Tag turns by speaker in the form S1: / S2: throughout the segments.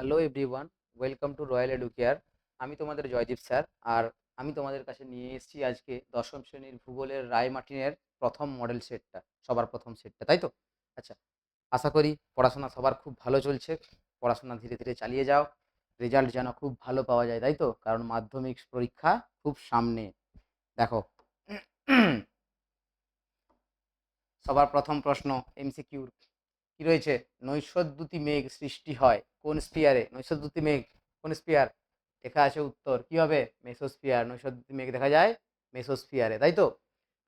S1: Hello everyone, welcome to royal educare. আমি তোমাদের Joydeep sir. আর আমি তোমাদের কাছে নিয়ে এসেছি আজকে দশম শ্রেণীর ভূগোলের রায় মার্টিনের প্রথম মডেল সেটটা, সবার প্রথম সেটটা, তাই তো? আচ্ছা, আশা করি পড়াশোনা সবার খুব ভালো চলছে। পড়াশোনা ধীরে ধীরে চালিয়ে যাও, রেজাল্ট যেন খুব ভালো পাওয়া যায়, তাই তো? কারণ মাধ্যমিক পরীক্ষা খুব সামনে। দেখো, সবার প্রথম প্রশ্ন এমসিকিউর কি রয়েছে? নৈশদ্যুতি মেঘ সৃষ্টি হয় কোন স্পিয়ারে? নৈশদ্যুতি মেঘ কোন স্পিয়ার? লেখা আছে উত্তর কি হবে? মেসোস্পিয়ার। নৈশদ্যুতি মেঘ দেখা যায় মেসোস্পিয়ারে, তাই তো?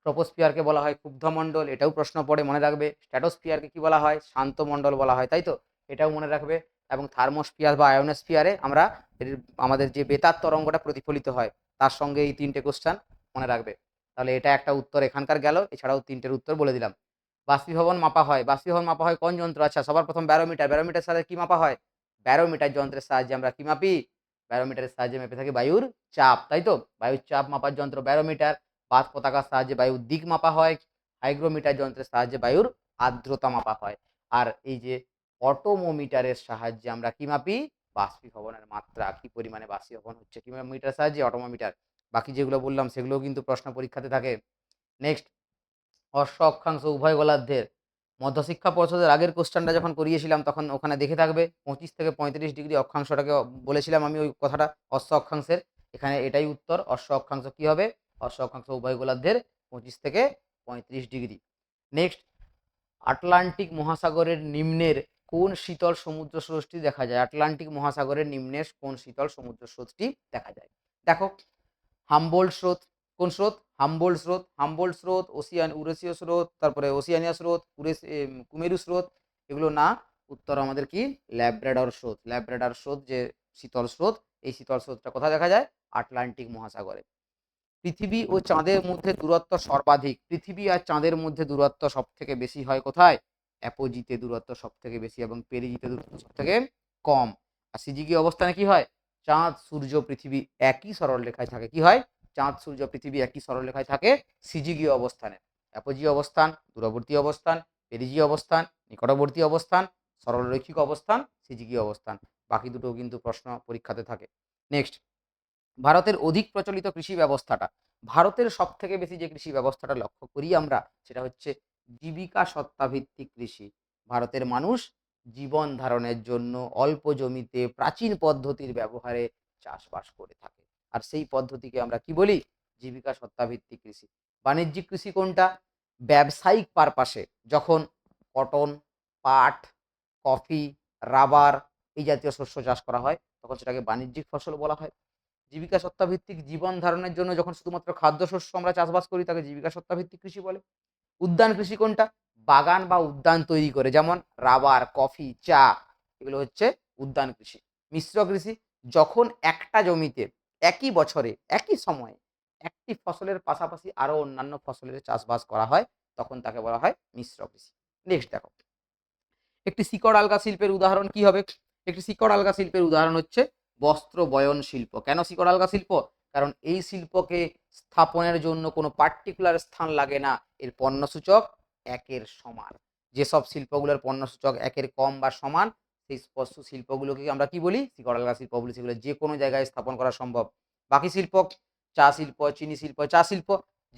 S1: ট্রপোস্পিয়ারকে বলা হয় ক্ষুব্ধমণ্ডল, এটাও প্রশ্ন পড়ে, মনে রাখবে। স্ট্র্যাটোস্পিয়ারকে কি বলা হয়? শান্ত মণ্ডল বলা হয়, তাই তো? এটাও মনে রাখবে। এবং থার্মোস্পিয়ার বা আয়োনোস্পিয়ারে আমরা আমাদের যে বেতার তরঙ্গটা প্রতিফলিত হয় তার সঙ্গে এই তিনটে কোশ্চেন মনে রাখবে। তাহলে এটা একটা উত্তর এখানকার গেল, এছাড়াও তিনটের উত্তর বলে দিলাম। বাষ্পীভবন মাপা হয়, বাষ্পীভবন মাপা হয় কোন যন্ত্র? আচ্ছা, সবার প্রথম ব্যারোমিটার। ব্যারোমিটার সাথে কি মাপা হয়? ব্যারোমিটার যন্ত্রের সাহায্যে আমরা কি মাপি? ব্যারোমিটারের সাহায্যে মেপে থাকি বায়ুর চাপ, তাই তো? বায়ুর চাপ মাপার যন্ত্র ব্যারোমিটার। বাত পতাকার সাহায্যে বায়ুর দিক মাপা হয়। হাইগ্রোমিটার যন্ত্রের সাহায্যে বায়ুর আর্দ্রতা মাপা হয়। আর এই যে অটোমোমিটারের সাহায্যে আমরা কি মাপি? বাষ্পীভবনের মাত্রা, কি পরিমাণে বাষ্পীভবন হচ্ছে, কি মিটারের সাহায্যে? অটোমোমিটার। বাকি যেগুলো বললাম সেগুলোও কিন্তু প্রশ্ন পরীক্ষাতে থাকে। নেক্সট, অশ্ব অক্ষাংশ উভয় গোলার্ধের মধ্যশিক্ষা পর্ষদের আগের কোশ্চেনটা যখন করিয়েছিলাম তখন ওখানে দেখে থাকবে 25 থেকে 35 ডিগ্রি অক্ষাংশটাকে বলেছিলাম আমি ওই কথাটা অশ্ব অক্ষাংশের। এখানে এটাই উত্তর। অশ্ব অক্ষাংশ কি হবে? অশ্ব অক্ষাংশ উভয় গোলার্ধের 25 থেকে 35 ডিগ্রি। নেক্সট, আটলান্টিক মহাসাগরের নিম্নের কোন শীতল সমুদ্র স্রোতটি দেখা যায়? আটলান্টিক মহাসাগরের নিম্নের কোন শীতল সমুদ্র স্রোতটি দেখা যায়? দেখো, হামবোল্ড স্রোত। কোন স্রোত? হামবোল্ড স্রোত। হামবোল্ড স্রোত, উরেশীয় স্রোত, তারপরে ওসিয়ানিয়া স্রোত, কুমেরু স্রোত, এগুলো না। উত্তর আমাদের কি? ল্যাব্রাডর স্রোত। ল্যাব্রাডর স্রোত যে শীতল স্রোত, এই শীতল স্রোতটা কোথায় দেখা যায়? আটলান্টিক মহাসাগরে। পৃথিবী ও চাঁদের মধ্যে দূরত্ব সর্বাধিক। পৃথিবী আর চাঁদের মধ্যে দূরত্ব সব থেকে বেশি হয় কোথায়? অ্যাপোজিতে দূরত্ব সব থেকে বেশি এবং পেরিজিতে দূরত্ব সব থেকে কম। আর সিজিগি অবস্থানে কি হয়? চাঁদ সূর্য পৃথিবী একই সরল রেখায় থাকে। কি হয়? চাঁদ সূর্য পৃথিবী একই সরল রেখায় থাকে সিজিগি অবস্থানে। অ্যাপোজি অবস্থান, দূরবর্তী অবস্থান, পেরিজি অবস্থান, নিকটবর্তী অবস্থান, সরলরৈখিক অবস্থান, সিজিগি অবস্থান। বাকি দুটো কিন্তু প্রশ্ন পরীক্ষাতে থাকে। নেক্সট, ভারতের অধিক প্রচলিত কৃষি ব্যবস্থাটা। ভারতের সব থেকে বেশি যে কৃষি ব্যবস্থাটা লক্ষ্য করি আমরা, সেটা হচ্ছে জীবিকা সত্তাভিত্তিক কৃষি। ভারতের মানুষ জীবন ধারণের জন্য অল্প জমিতে প্রাচীন পদ্ধতির ব্যবহারে চাষবাস করে থাকে। আর সেই পদ্ধতিকে আমরা কি বলি? জীবিকা সত্তাভিত্তিক কৃষি। বাণিজ্যিক কৃষি কোনটা? ব্যবসায়িক পারপাসে যখন কটন, পাট, কফি, রাবার এই জাতীয় শস্য চাষ করা হয় তখন সেটাকে বাণিজ্যিক ফসল বলা হয়। জীবিকা সত্তা ভিত্তিক জীবন ধারণের জন্য যখন শুধুমাত্র খাদ্যশস্য আমরা চাষবাস করি তাকে জীবিকা সত্তা ভিত্তিক কৃষি বলে। উদ্যান কৃষি কোনটা? বাগান বা উদ্যান তৈরি করে, যেমন রাবার, কফি, চা, এগুলো হচ্ছে উদ্যান কৃষি। মিশ্র কৃষি, যখন একটা জমিতে একই বছরে একই সময়ে একটি ফসলের পাশাপাশি আরো অন্যান্য ফসলের চাষবাস করা হয় তখন তাকে বলা হয় মিশ্র কৃষি। নেক্সট দেখো, একটি শিকড় আলগা শিল্পের উদাহরণ কি হবে? একটি শিকড় আলগা শিল্পের উদাহরণ হচ্ছে বস্ত্র বয়ন শিল্প। কেন শিকড় আলগা শিল্প? কারণ এই শিল্পকে স্থাপনের জন্য কোনো পার্টিকুলার স্থান লাগে না, এর পণ্যসূচক একের সমান। যেসব শিল্পগুলোর পণ্যসূচক একের কম বা সমান সেই শিল্পগুলোকে আমরা কি বলি? শিকড় আলগা শিল্প বলি। সেগুলো যে কোনো জায়গায় স্থাপন করা সম্ভব। বাকি শিল্প, চা শিল্প, চিনি শিল্প। চা শিল্প,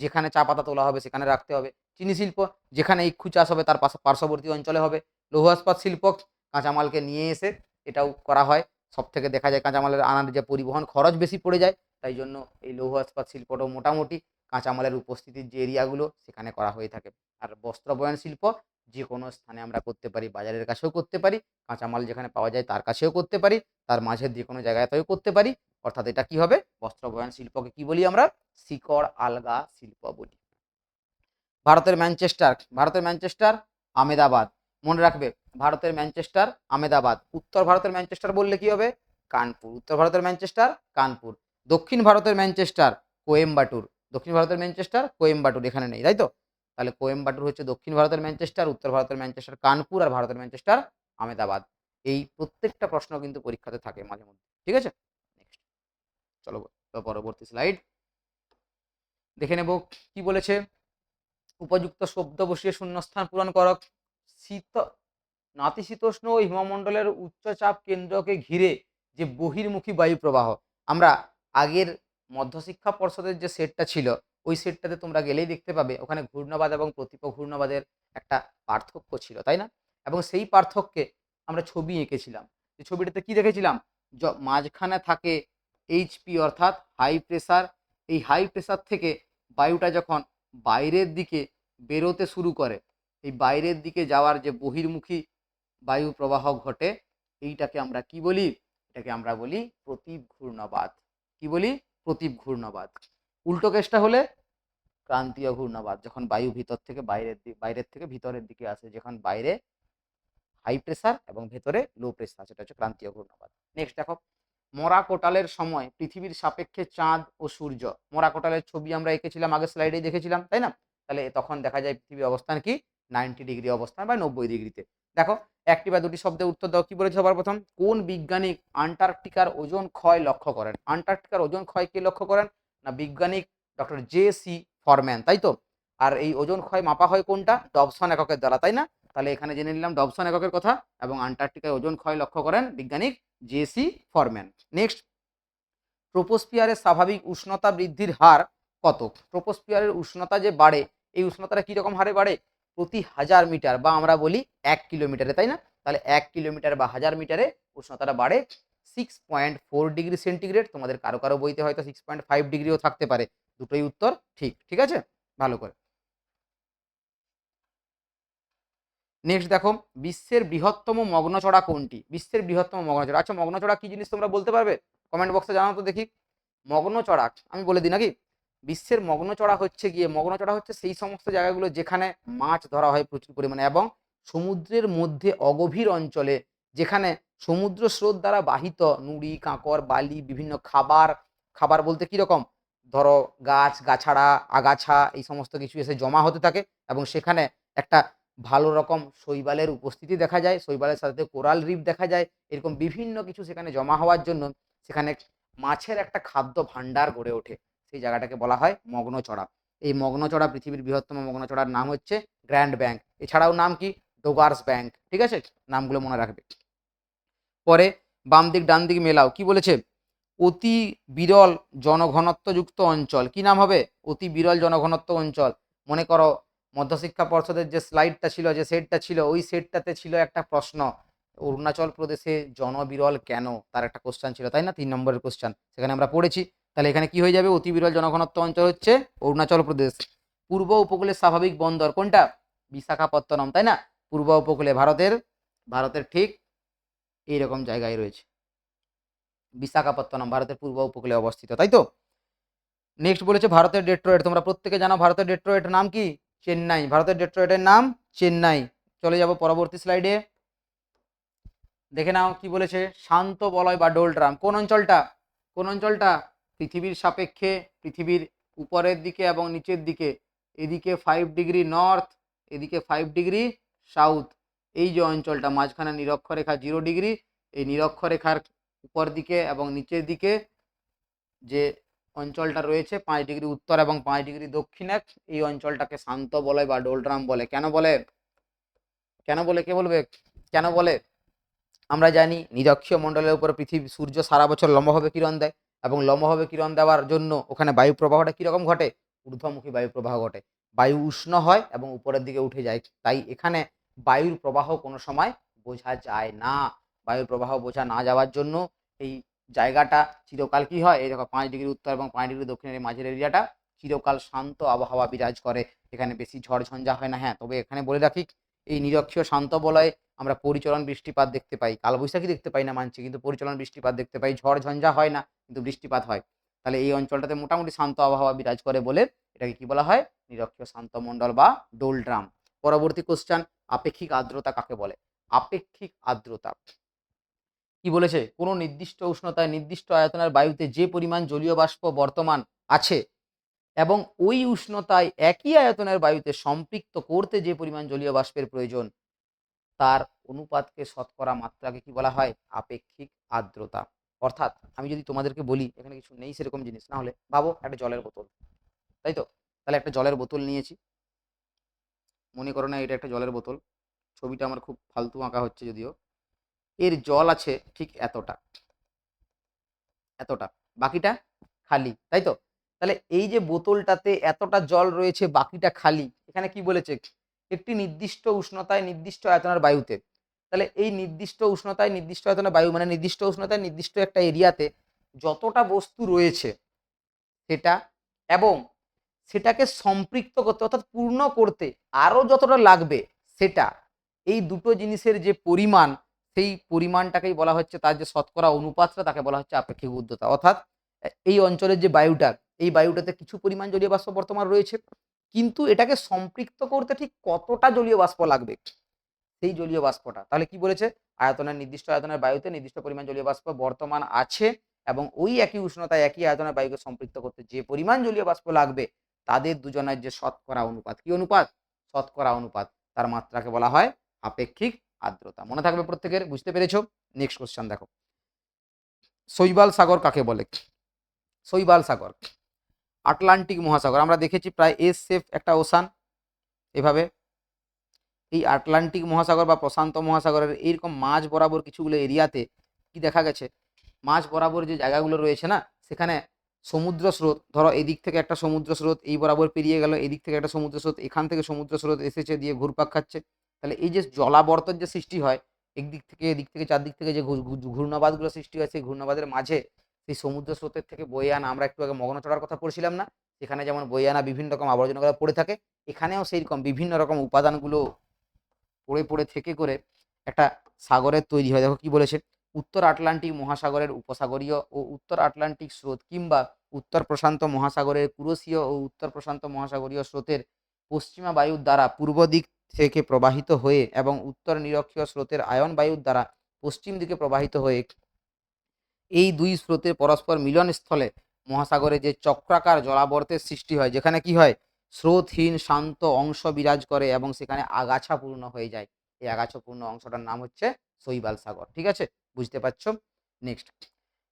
S1: যেখানে চা পাতা তোলা হবে সেখানে রাখতে হবে। চিনি শিল্প, যেখানে ইক্ষু চাষ হবে তার পার্শ্ববর্তী অঞ্চলে হবে। লৌহ ইস্পাত শিল্প, কাঁচামালকে নিয়ে এসে এটাও করা হয়। সব থেকে দেখা যায় কাঁচামালের আনার যে পরিবহন খরচ বেশি পড়ে যায়, তাই জন্য এই লৌহ ইস্পাত শিল্পটাও মোটামুটি কাঁচামালের উপস্থিতির যে এরিয়াগুলো সেখানে করা হয়ে থাকে। আর বস্ত্র বয়ন শিল্প যে কোনো স্থানে আমরা করতে পারি, বাজারের কাছেও করতে পারি, কাঁচামাল যেখানে পাওয়া যায় তার কাছেও করতে পারি, তার মাঝের যে কোনো জায়গাতেও করতে পারি। অর্থাৎ এটা কি হবে? বস্ত্র বয়ন শিল্পকে কি বলি আমরা? শিকড় আলগা শিল্প বলি। ভারতের ম্যানচেস্টার, ভারতের ম্যানচেস্টার আমেদাবাদ। মনে রাখবে, ভারতের ম্যানচেস্টার আমেদাবাদ। উত্তর ভারতের ম্যানচেস্টার বললে কি হবে? কানপুর। উত্তর ভারতের ম্যানচেস্টার কানপুর। দক্ষিণ ভারতের ম্যানচেস্টার কোয়েম্বাটুর। দক্ষিণ ভারতের ম্যানচেস্টার কোয়েম্বাটুর এখানে নেই, তাই তো? তাহলে কোয়েম্বাটুর হচ্ছে দক্ষিণ ভারতের ম্যানচেস্টার, উত্তর ভারতের ম্যানচেস্টার কানপুর, আর ভারতের ম্যানচেস্টার আমেদাবাদ। এই প্রত্যেকটা প্রশ্ন কিন্তু পরীক্ষাতে থাকে মাঝে মধ্যে, ঠিক আছে? নেক্সট, চলো পরবর্তী স্লাইড দেখে নেব কি বলেছে। উপযুক্ত শব্দ বসিয়ে শূন্যস্থান পূরণ করক। শীত নাতিশীতোষ্ণ ও হিমমণ্ডলের উচ্চচাপ কেন্দ্রকে ঘিরে যে বহির্মুখী বায়ু প্রবাহ, আমরা আগের মধ্যশিক্ষা পর্ষদের যে সেটটা ছিল ওই সেটটাতে তোমরা গেলেই দেখতে পাবে ওখানে ঘূর্ণাবাদ এবং প্রতিপ ঘূর্ণাবাদের একটা পার্থক্য ছিল, তাই না? এবং সেই পার্থক্যে আমরা ছবি এঁকেছিলাম। যে ছবিটাতে কি দেখেছিলাম, মাঝখানে থাকে এইচপি অর্থাৎ হাই প্রেসার। এই হাই প্রেসার থেকে বায়ুটা যখন বাইরের দিকে বেরোতে শুরু করে, এই বাইরের দিকে যাওয়ার যে বহির্মুখী বায়ু প্রবাহ ঘটে, এইটাকে আমরা কি বলি? এটাকে আমরা বলি প্রতীপ ঘূর্ণাবাদ। কি বলি? প্রতীপ ঘূর্ণাবাদ। উল্টো কেসটা হলে ক্রান্তীয় ঘূর্ণাবাদ, যখন বায়ু ভিতর থেকে বাইরের থেকে ভিতরের দিকে আসে, যখন বাইরে হাই প্রেসার এবং ভেতরে লো প্রেসার, সেটা হচ্ছে ক্রান্তীয় ঘূর্ণাবাদ। নেক্সট দেখো, মরা কোটালের সময় পৃথিবীর সাপেক্ষে চাঁদ ও সূর্য, মরা কোটালের ছবি আমরা এঁকেছিলাম আগের স্লাইডেই দেখেছিলাম, তাই না? তাহলে তখন দেখা যায় পৃথিবীর অবস্থান কি 90 ডিগ্রি অবস্থান বা 90 ডিগ্রিতে। দেখো একটি বা দুটি শব্দে উত্তর দাও। কি বলেছে সবার প্রথম? কোন বিজ্ঞানিক আন্টার্কটিকার ওজন ক্ষয় লক্ষ্য করেন? আন্টার্কটিকার ওজন ক্ষয় কে লক্ষ্য করেন? না বিজ্ঞানিক ডক্টর জে.সি. ফরম্যান, তাই তো। আর এই ওজন ক্ষয় মাপা হয় কোনটা? ডবসন এককের দ্বারা, তাই না? তাহলে এখানে জেনে নিলাম ডবসন এককের কথা, এবং আন্টার্কটিকায় ওজন ক্ষয় লক্ষ্য করেন বিজ্ঞানিক জে.সি. ফরম্যান। নেক্সট, ট্রোপোস্ফিয়ারের স্বাভাবিক উষ্ণতা বৃদ্ধির হার কত? ট্রোপোস্ফিয়ারের উষ্ণতা যে বাড়ে, এই উষ্ণতাটা কিরকম হারে বাড়ে? প্রতি 1000 মিটার বা আমরা বলি 1 কিলোমিটারে, তাই না? তাহলে 1 কিলোমিটার বা 1000 মিটারে উষ্ণতাটা বাড়ে 6.4 ডিগ্রি সেন্টিগ্রেড। তোমাদের কারো কারো বইতে হয়তো 6.5 ডিগ্রিও থাকতে পারে। দুটোই উত্তর ঠিক, ঠিক আছে? ভালো করে। নেক্সট দেখো, বিশ্বের বৃহত্তম মগ্নচড়া কোনটি? বিশ্বের বৃহত্তম মগ্নচড়া, আচ্ছা মগ্নচড়া কি জিনিস তোমরা বলতে পারবে? কমেন্ট বক্সে জানাও তো দেখি। মগ্নচড়া আমি বলে দিই নাকি? বিশ্বের মগ্নচড়া হচ্ছে গিয়ে, মগ্নচড়া হচ্ছে সেই সমস্ত জায়গাগুলো যেখানে মাছ ধরা হয় প্রচুর পরিমাণে এবং সমুদ্রের মধ্যে অগভীর অঞ্চলে, যেখানে সমুদ্র স্রোত দ্বারা বাহিত নুড়ি কাঁকর বালি বিভিন্ন খাবার, খাবার বলতে কিরকম, ধরো গাছ গাছাড়া আগাছা এই সমস্ত কিছু এসে জমা হতে থাকে এবং সেখানে একটা ভালো রকম শৈবালের উপস্থিতি দেখা যায়, শৈবালের সাথে কোরাল রিফ দেখা যায়, এরকম বিভিন্ন কিছু সেখানে জমা হওয়ার জন্য সেখানে মাছের একটা খাদ্য ভাণ্ডার গড়ে ওঠে। সেই জায়গাটাকে বলা হয় মগ্নচড়া। এই মগ্নচড়া পৃথিবীর বৃহত্তম মগ্নচড়ার নাম হচ্ছে গ্র্যান্ড ব্যাংক। এছাড়াও নাম কি? ডোগার্স ব্যাংক। ঠিক আছে, নামগুলো মনে রাখবে। পরে বাম দিক ডান দিক মেলাও। কি বলেছে? অতি বিরল জনঘনত্বযুক্ত অঞ্চল, কি নাম হবে? অতি বিরল জনঘনত্ব অঞ্চল। মনে করো মধ্যশিক্ষা পর্ষদের যে স্লাইডটা ছিল, যে সেটটা ছিল, ওই সেটটাতে ছিল একটা প্রশ্ন, অরুণাচল প্রদেশে জনবিরল কেন, তার একটা কোশ্চেন ছিল, তাই না? 3 নম্বরের কোশ্চেন সেখানে আমরা পড়েছি। তাহলে এখানে কি হয়ে যাবে? অতি বিরল জনঘনত্ব অঞ্চল হচ্ছে অরুণাচল প্রদেশ। পূর্ব উপকূলের স্বাভাবিক বন্দর কোনটা? বিশাখাপত্তনম, তাই না? পূর্ব উপকূলে ভারতের, ভারতের ঠিক এইরকম জায়গায় রয়েছে বিশাখাপত্তনম, ভারতের পূর্ব উপকূলে অবস্থিত, তাই তো। নেক্সট বলেছে ভারতের ডেট্রয়েট, তোমরা প্রত্যেকে জানো ভারতের ডেট্রয়েটের নাম কি? চেন্নাই। ভারতের ডেট্রয়েটের নাম চেন্নাই। চলে যাব পরবর্তী স্লাইডে, দেখে নাও কি বলেছে। শান্ত বলয় বা ডোলড্রাম কোন অঞ্চলটা? কোন অঞ্চলটা? পৃথিবীর সাপেক্ষে, পৃথিবীর উপরের দিকে এবং নিচের দিকে, এদিকে 5 ডিগ্রি নর্থ, এদিকে 5 ডিগ্রি সাউথ, এই যে অঞ্চলটা মাঝখানে নিরক্ষরেখা 0 ডিগ্রি, এই নিরক্ষরেখার উপর দিকে এবং নিচের দিকে যে অঞ্চলটা রয়েছে 5 ডিগ্রি উত্তর এবং 5 ডিগ্রি দক্ষিণে, এই অঞ্চলটাকে শান্ত বলয় বা ডোলড্রাম বলে। কেন বলে? কেন বলে? কে বলবে কেন বলে? আমরা জানি নিরক্ষীয় মণ্ডলের উপর পৃথিবী সূর্য সারা বছর লম্বভাবে কিরণ দেয়, এবং লম্বভাবে কিরণ দেওয়ার জন্য ওখানে বায়ু প্রবাহটা কিরকম ঘটে? ঊর্ধ্বমুখী বায়ু প্রবাহ ঘটে। বায়ু উষ্ণ হয় এবং উপরের দিকে উঠে যায়, তাই এখানে বায়ুর প্রবাহ কোনো সময় বোঝা যায় না। বায়ুর প্রবাহ বোঝা না যাওয়ার জন্য এই জায়গাটা চিরকাল কি হয়, এই দেখো 5 ডিগ্রি উত্তর এবং 5 ডিগ্রি দক্ষিণের মাঝের এরিয়াটা চিরকাল শান্ত আবহাওয়া বিরাজ করে, এখানে বেশি ঝড় ঝঞ্ঝা হয় না। হ্যাঁ, তবে এখানে বলে রাখি এই নিরক্ষীয় শান্ত বলয়ে আমরা পরিচলন বৃষ্টিপাত দেখতে পাই, কালবৈশাখী দেখতে পাই না মানছি, কিন্তু পরিচলন বৃষ্টিপাত দেখতে পাই। ঝড় ঝঞ্ঝা হয় না কিন্তু বৃষ্টিপাত হয়। তাহলে এই অঞ্চলটাতে মোটামুটি শান্ত আবহাওয়া বিরাজ করে বলে এটাকে কি বলা হয়? নিরক্ষীয় শান্ত মণ্ডল বা ডোলড্রাম। পরবর্তী কোশ্চেন, আপেক্ষিক আর্দ্রতা কাকে বলে? আপেক্ষিক আর্দ্রতা কি বলেছে? কোনো নির্দিষ্ট উষ্ণতায় নির্দিষ্ট আয়তনের বায়ুতে যে পরিমাণ জলীয় বাষ্প বর্তমান আছে এবং ওই উষ্ণতায় একই আয়তনের বায়ুতে সম্পৃক্ত করতে যে পরিমাণ জলীয় বাষ্পের প্রয়োজন, তার অনুপাতকে শতকরা মাত্রাকে কি বলা হয়? আপেক্ষিক আর্দ্রতা। অর্থাৎ আমি যদি তোমাদেরকে বলি, এখানে কিছু নেই সেরকম জিনিস, না হলে ভাবো একটা জলের বোতল, তাই তো। তাহলে একটা জলের বোতল নিয়েছি, মনে করো না এটা একটা জলের বোতল, ছবিটা আমার খুব ফালতু আঁকা হচ্ছে যদিও। এর জল আছে ঠিক এতটা, এতটা, বাকিটা খালি, তাই তো? তাহলে এই যে বোতলটাতে এতটা জল রয়েছে, বাকিটা খালি, এখানে কি বলেছে? একটি নির্দিষ্ট উষ্ণতায় নির্দিষ্ট আয়তনের বায়ুতে। তাহলে এই নির্দিষ্ট উষ্ণতায় নির্দিষ্ট আয়তনের বায়ু মানে নির্দিষ্ট উষ্ণতায় নির্দিষ্ট একটা এরিয়াতে যতটা বস্তু রয়েছে সেটা, এবং সেটাকে সম্পৃক্ত করতে অর্থাৎ পূর্ণ করতে আরো যতটা লাগবে সেটা, এই দুটো জিনিসের যে পরিমাণ, সেই পরিমাণটাকেই বলা হচ্ছে, তার যে শতকরা অনুপাতটা তাকে বলা হচ্ছে আপেক্ষিক উষ্ণতা। অর্থাৎ এই অঞ্চলের যে বায়ুটা, এই বায়ুটাতে কিছু পরিমাণ জলীয় বাষ্প বর্তমান রয়েছে, কিন্তু এটাকে সম্পৃক্ত করতে ঠিক কতটা জলীয় বাষ্প লাগবে, সেই জলীয় বাষ্পটা। তাহলে কি বলেছে? আয়তনের নির্দিষ্ট আয়তনের বায়ুতে নির্দিষ্ট পরিমাণ জলীয় বাষ্প বর্তমান আছে, এবং ওই একই উষ্ণতায় একই আয়তনের বায়ুকে সম্পৃক্ত করতে যে পরিমাণ জলীয় বাষ্প লাগবে, তাদের দুজনের যে শতকরা অনুপাত, কি অনুপাত? শতকরা অনুপাত, তার মাত্রাকে বলা হয় আপেক্ষিক আর্দ্রতা। মনে থাকবে প্রত্যেকের, বুঝতে পেরেছো? নেক্সট কোশ্চেন দেখো, শৈবাল সাগর কাকে বলে? শৈবাল সাগর আটলান্টিক মহাসাগর, আমরা দেখেছি প্রায় এস শেপ একটা ওশান, এভাবে এই আটলান্টিক মহাসাগর বা প্রশান্ত মহাসাগরের এইরকম মাঝ বরাবর কিছুগুলো এরিয়াতে কি দেখা গেছে, মাঝ বরাবর যে জায়গাগুলো রয়েছে না, সেখানে সমুদ্র স্রোত, ধরো এদিক থেকে একটা সমুদ্র স্রোত এই বরাবর পেরিয়ে গেল, এদিক থেকে একটা সমুদ্র স্রোত, এখান থেকে সমুদ্র স্রোত এসেছে দিয়ে ঘুরপাক খাচ্ছে। তাহলে এই যে জলাবর্তন যে সৃষ্টি হয়, একদিক থেকে এদিক থেকে চারদিক থেকে যে ঘূর্ণাবাদগুলো সৃষ্টি হয়, সেই ঘূর্ণাবাদের মাঝে সেই সমুদ্র স্রোতের থেকে বয়ে আনা, আমরা একটু আগে মগ্ন চড়ার কথা পড়ছিলাম না, সেখানে যেমন বয়ে আনা বিভিন্ন রকম আবর্জনাগুলো পড়ে থাকে, এখানেও সেই রকম বিভিন্ন রকম উপাদানগুলো পড়ে পড়ে থেকে করে একটা সাগরের তৈরি হয়। দেখো কি বলেছে, উত্তর আটলান্টিক মহাসাগরের উপসাগরীয় ও উত্তর আটলান্টিক স্রোত কিংবা উত্তর প্রশান্ত মহাসাগরের কুরোশীয় ও উত্তর প্রশান্ত মহাসাগরীয় স্রোতের পশ্চিমা বায়ুর দ্বারা পূর্ব দিক থেকে প্রবাহিত হয়ে এবং উত্তর নিরক্ষীয় স্রোতের আয়ন বায়ুর দ্বারা পশ্চিম দিকে প্রবাহিত হয়ে এই দুই স্রোতের পরস্পর মিলন স্থলে মহাসাগরে যে চক্রাকার জলাবর্তের সৃষ্টি হয়, যেখানে কি হয়, স্রোতহীন শান্ত অংশ বিরাজ করে এবং সেখানে আগাছাপূর্ণ হয়ে যায়, এই আগাছাপূর্ণ অংশটার নাম হচ্ছে শৈবাল সাগর। ঠিক আছে, বুঝতে পারছো? নেক্সট,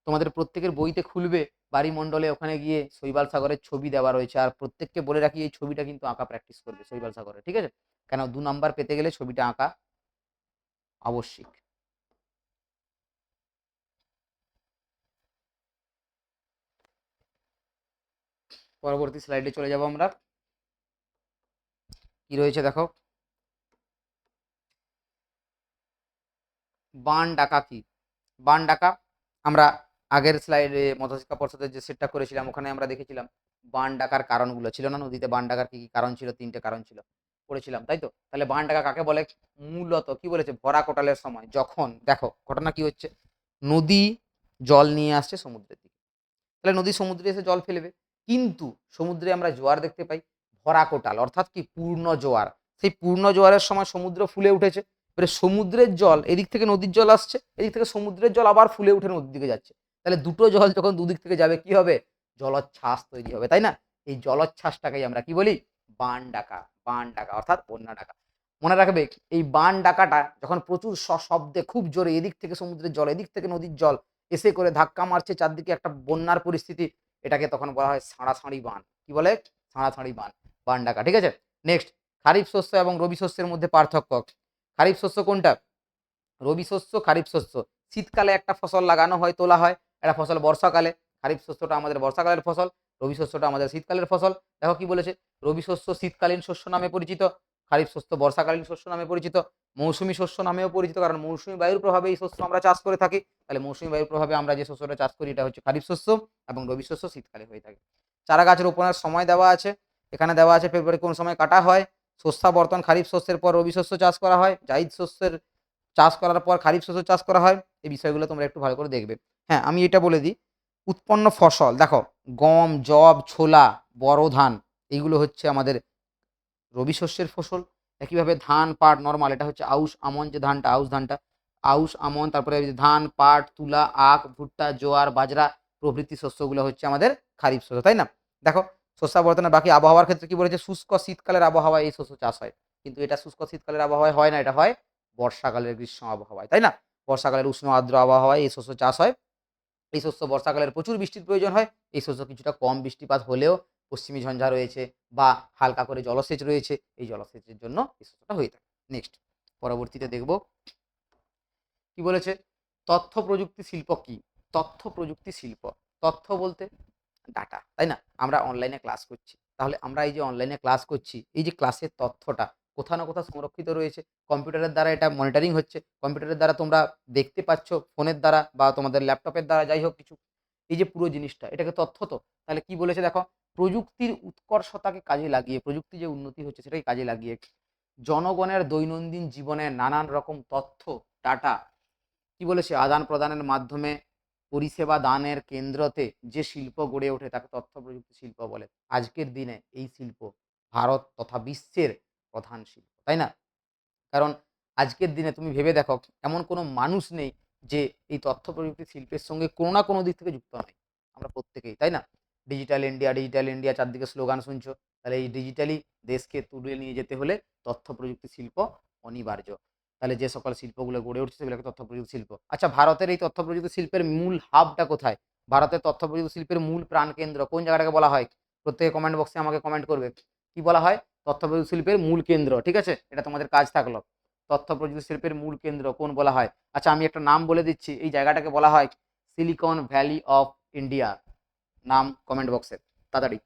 S1: তোমাদের প্রত্যেকের বইতে খুলবে বাড়িমণ্ডলে, ওখানে গিয়ে শৈবাল সাগরের ছবি দেওয়া রয়েছে, আর প্রত্যেককে বলে রাখি এই ছবিটা কিন্তু আঁকা প্র্যাকটিস করবে শৈবাল সাগরে, ঠিক আছে? কেন 2 নাম্বার পেতে গেলে ছবিটা আঁকা আবশ্যিক। পরবর্তী স্লাইডে চলে যাব আমরা, কি রয়েছে দেখো, বান ডাকা কি? বান ডাকা আমরা আগের স্লাইডে মৎস্যশিক্ষা পর্ষদের যে সেটটা করেছিলাম, ওখানে আমরা দেখেছিলাম বান ডাকার কারণগুলো, ছিল না? নদীতে বান ডাকার কি কি কারণ ছিল? 3টে কারণ ছিল, পড়েছিলাম, তাই তো? তাহলে বান ডাকা কাকে বলে? মূলত কি বলেছে, ভরা কোটালের সময়, যখন দেখো ঘটনা কি হচ্ছে, নদী জল নিয়ে আসছে সমুদ্রের দিকে, তাহলে নদী সমুদ্রে এসে জল ফেলবে, কিন্তু সমুদ্রে আমরা জোয়ার দেখতে পাই, ভরা কোটাল অর্থাৎ কি পূর্ণ জোয়ার, সেই পূর্ণ জোয়ারের সময় সমুদ্র ফুলে উঠেছে, এবারে সমুদ্রের জল এদিক থেকে নদীর জল আসছে, এদিক থেকে সমুদ্রের জল আবার ফুলে উঠে নদীর দিকে যাচ্ছে, তাহলে দুটো জল যখন দুদিক থেকে যাবে কি হবে, জলোচ্ছ্বাস তৈরি হবে, তাই না? এই জলোচ্ছ্বাসটাকেই আমরা কি বলি, বান ডাকা। বান ডাকা অর্থাৎ বন্যা ডাকা। মনে রাখবে, এই বান ডাকাটা যখন প্রচুর শব্দে খুব জোরে এদিক থেকে সমুদ্রের জল এদিক থেকে নদীর জল এসে করে ধাক্কা মারছে চারদিকে একটা বন্যার পরিস্থিতি, এটাকে তখন বলা হয় ছাড়াছাড়ি বান। কি বলে? ছাড়াছাড়ি বান, বান ডাকা। ঠিক আছে, নেক্সট, খারিফ শস্য এবং রবি শস্যের মধ্যে পার্থক্য। খারিফ শস্য কোনটা? রবি শস্য, খারিফ শস্য শীতকালে একটা ফসল লাগানো হয়, তোলা হয়, একটা ফসল বর্ষাকালে, খারিফ শস্যটা আমাদের বর্ষাকালের ফসল, রবি শস্যটা আমাদের শীতকালের ফসল। দেখো কি বলেছে, রবি শস্য শীতকালীন শস্য নামে পরিচিত, খারিফ শস্য বর্ষাকালীন শস্য নামে পরিচিত, মৌসুমী শস্য নামেও পরিচিত, কারণ মৌসুমী বায়ুর প্রভাবে এই শস্য আমরা চাষ করে থাকি, তাহলে মৌসুমী বায়ুর প্রভাবে আমরা যে শস্যটা চাষ করি এটা হচ্ছে খারিফ শস্য, এবং রবি শস্য শীতকালে হয়ে থাকে। চারা গাছ রোপণের সময় দেওয়া আছে, এখানে দেওয়া আছে ফেব্রুয়ারি কোন সময় কাটা হয়, শস্যাবর্তন খারিফ শস্যের পর রবি শস্য চাষ করা হয়, জাইদ শস্যের চাষ করার পর খারিফ শস্য চাষ করা হয়, এই বিষয়গুলো তোমরা একটু ভালো করে দেখবে। হ্যাঁ, আমি এটা বলে দিই, উৎপন্ন ফসল দেখো, গম, যব, ছোলা, বড় ধান, এইগুলো হচ্ছে আমাদের রবি শস্যের ফসল। একইভাবে ধান, পাট, নর্মাল, এটা হচ্ছে আউশ আমন, যে ধানটা আউশ ধানটা, আউশ আমন, তারপরে ধান, পাট, তুলা, আখ, ভুট্টা, জোয়ার, বাজরা প্রভৃতি শস্যগুলো হচ্ছে আমাদের খারিফ শস্য, তাই না? দেখো শস্যাবর্তনের বাকি আবহাওয়ার ক্ষেত্রে কি বলেছে, শুষ্ক শীতকালের আবহাওয়ায় এই শস্য চাষ হয়, কিন্তু এটা শুষ্ক শীতকালের আবহাওয়ায় হয় না, এটা হয় বর্ষাকালের গ্রীষ্ম আবহাওয়ায়, তাই না? বর্ষাকালের উষ্ণ আর্দ্র আবহাওয়ায় এই শস্য চাষ হয়। এই শস্য বর্ষাকালের প্রচুর বৃষ্টির প্রয়োজন হয়, এই শস্য কিছুটা কম বৃষ্টিপাত হলেও পশ্চিমী ঝঞ্ঝা রয়েছে বা হালকা করে জলসেচ রয়েছে, এই জলসেচের জন্য এই শস্যটা হয়ে থাকে। নেক্সট, পরবর্তীতে দেখব কি বলেছে, তথ্য প্রযুক্তি শিল্প কি? তথ্য প্রযুক্তি শিল্প, তথ্য বলতে ডাটা, তাই না? আমরা অনলাইনে ক্লাস করছি, তাহলে আমরা এই যে অনলাইনে ক্লাস করছি, এই যে ক্লাসের তথ্যটা কোথাও না কোথাও সংরক্ষিত রয়েছে, কম্পিউটারের দ্বারা এটা মনিটরিং হচ্ছে, কম্পিউটারের দ্বারা তোমরা দেখতে পাচ্ছ, ফোনের দ্বারা বা তোমাদের ল্যাপটপের দ্বারা, যাই হোক কিছু, এই যে পুরো জিনিসটা, এটাকে তথ্য তো। তাহলে কি বলেছে দেখো, প্রযুক্তির উৎকর্ষতাকে কাজে লাগিয়ে, প্রযুক্তি যে উন্নতি হচ্ছে সেটাকে কাজে লাগিয়ে জনগণের দৈনন্দিন জীবনে নানান রকম তথ্য, ডাটা, কি বলেছে, আদান প্রদানের মাধ্যমে পরিষেবা দানের কেন্দ্রতে যে শিল্প গড়ে ওঠে তাকে তথ্য প্রযুক্তি শিল্প বলে। আজকের দিনে এই শিল্প ভারত তথা বিশ্বের প্রধান শিল্প, তাই না? কারণ আজকের দিনে তুমি ভেবে দেখো, এমন কোনো মানুষ নেই যে এই তথ্য প্রযুক্তি শিল্পের সঙ্গে কোনো না কোনো দিক থেকে যুক্ত নয়। আমরা প্রত্যেকেই, তাই না? ডিজিটাল ইন্ডিয়া, ডিজিটাল ইন্ডিয়া, চারদিকে স্লোগান শুনছো। তাহলে এই ডিজিটালি দেশকে তুলে নিয়ে যেতে হলে তথ্য প্রযুক্তি শিল্প অনিবার্য। তাহলে যে সকল শিল্পগুলো গড়ে উঠছে সেগুলোকে তথ্য প্রযুক্তি শিল্প। আচ্ছা, ভারতের এই তথ্য প্রযুক্তি শিল্পের মূল হাবটা কোথায়? ভারতের তথ্য প্রযুক্তি শিল্পের মূল প্রাণকেন্দ্র কোন জায়গাটাকে বলা হয়? প্রত্যেকে কমেন্ট বক্সে আমাকে কমেন্ট করবে, কি বলা হয়? তথ্য প্রযুক্তি শিল্পের মূল কেন্দ্র, ঠিক আছে? এটা তোমাদের কাজ থাকলো। তথ্য প্রযুক্তি শিল্পের মূল কেন্দ্র কোন বলা হয়? আচ্ছা, আমি একটা নাম বলে দিচ্ছি, এই জায়গাটাকে বলা হয় সিলিকন ভ্যালি অফ ইন্ডিয়া। নাম কমেন্ট বক্সে তাড়াতাড়ি।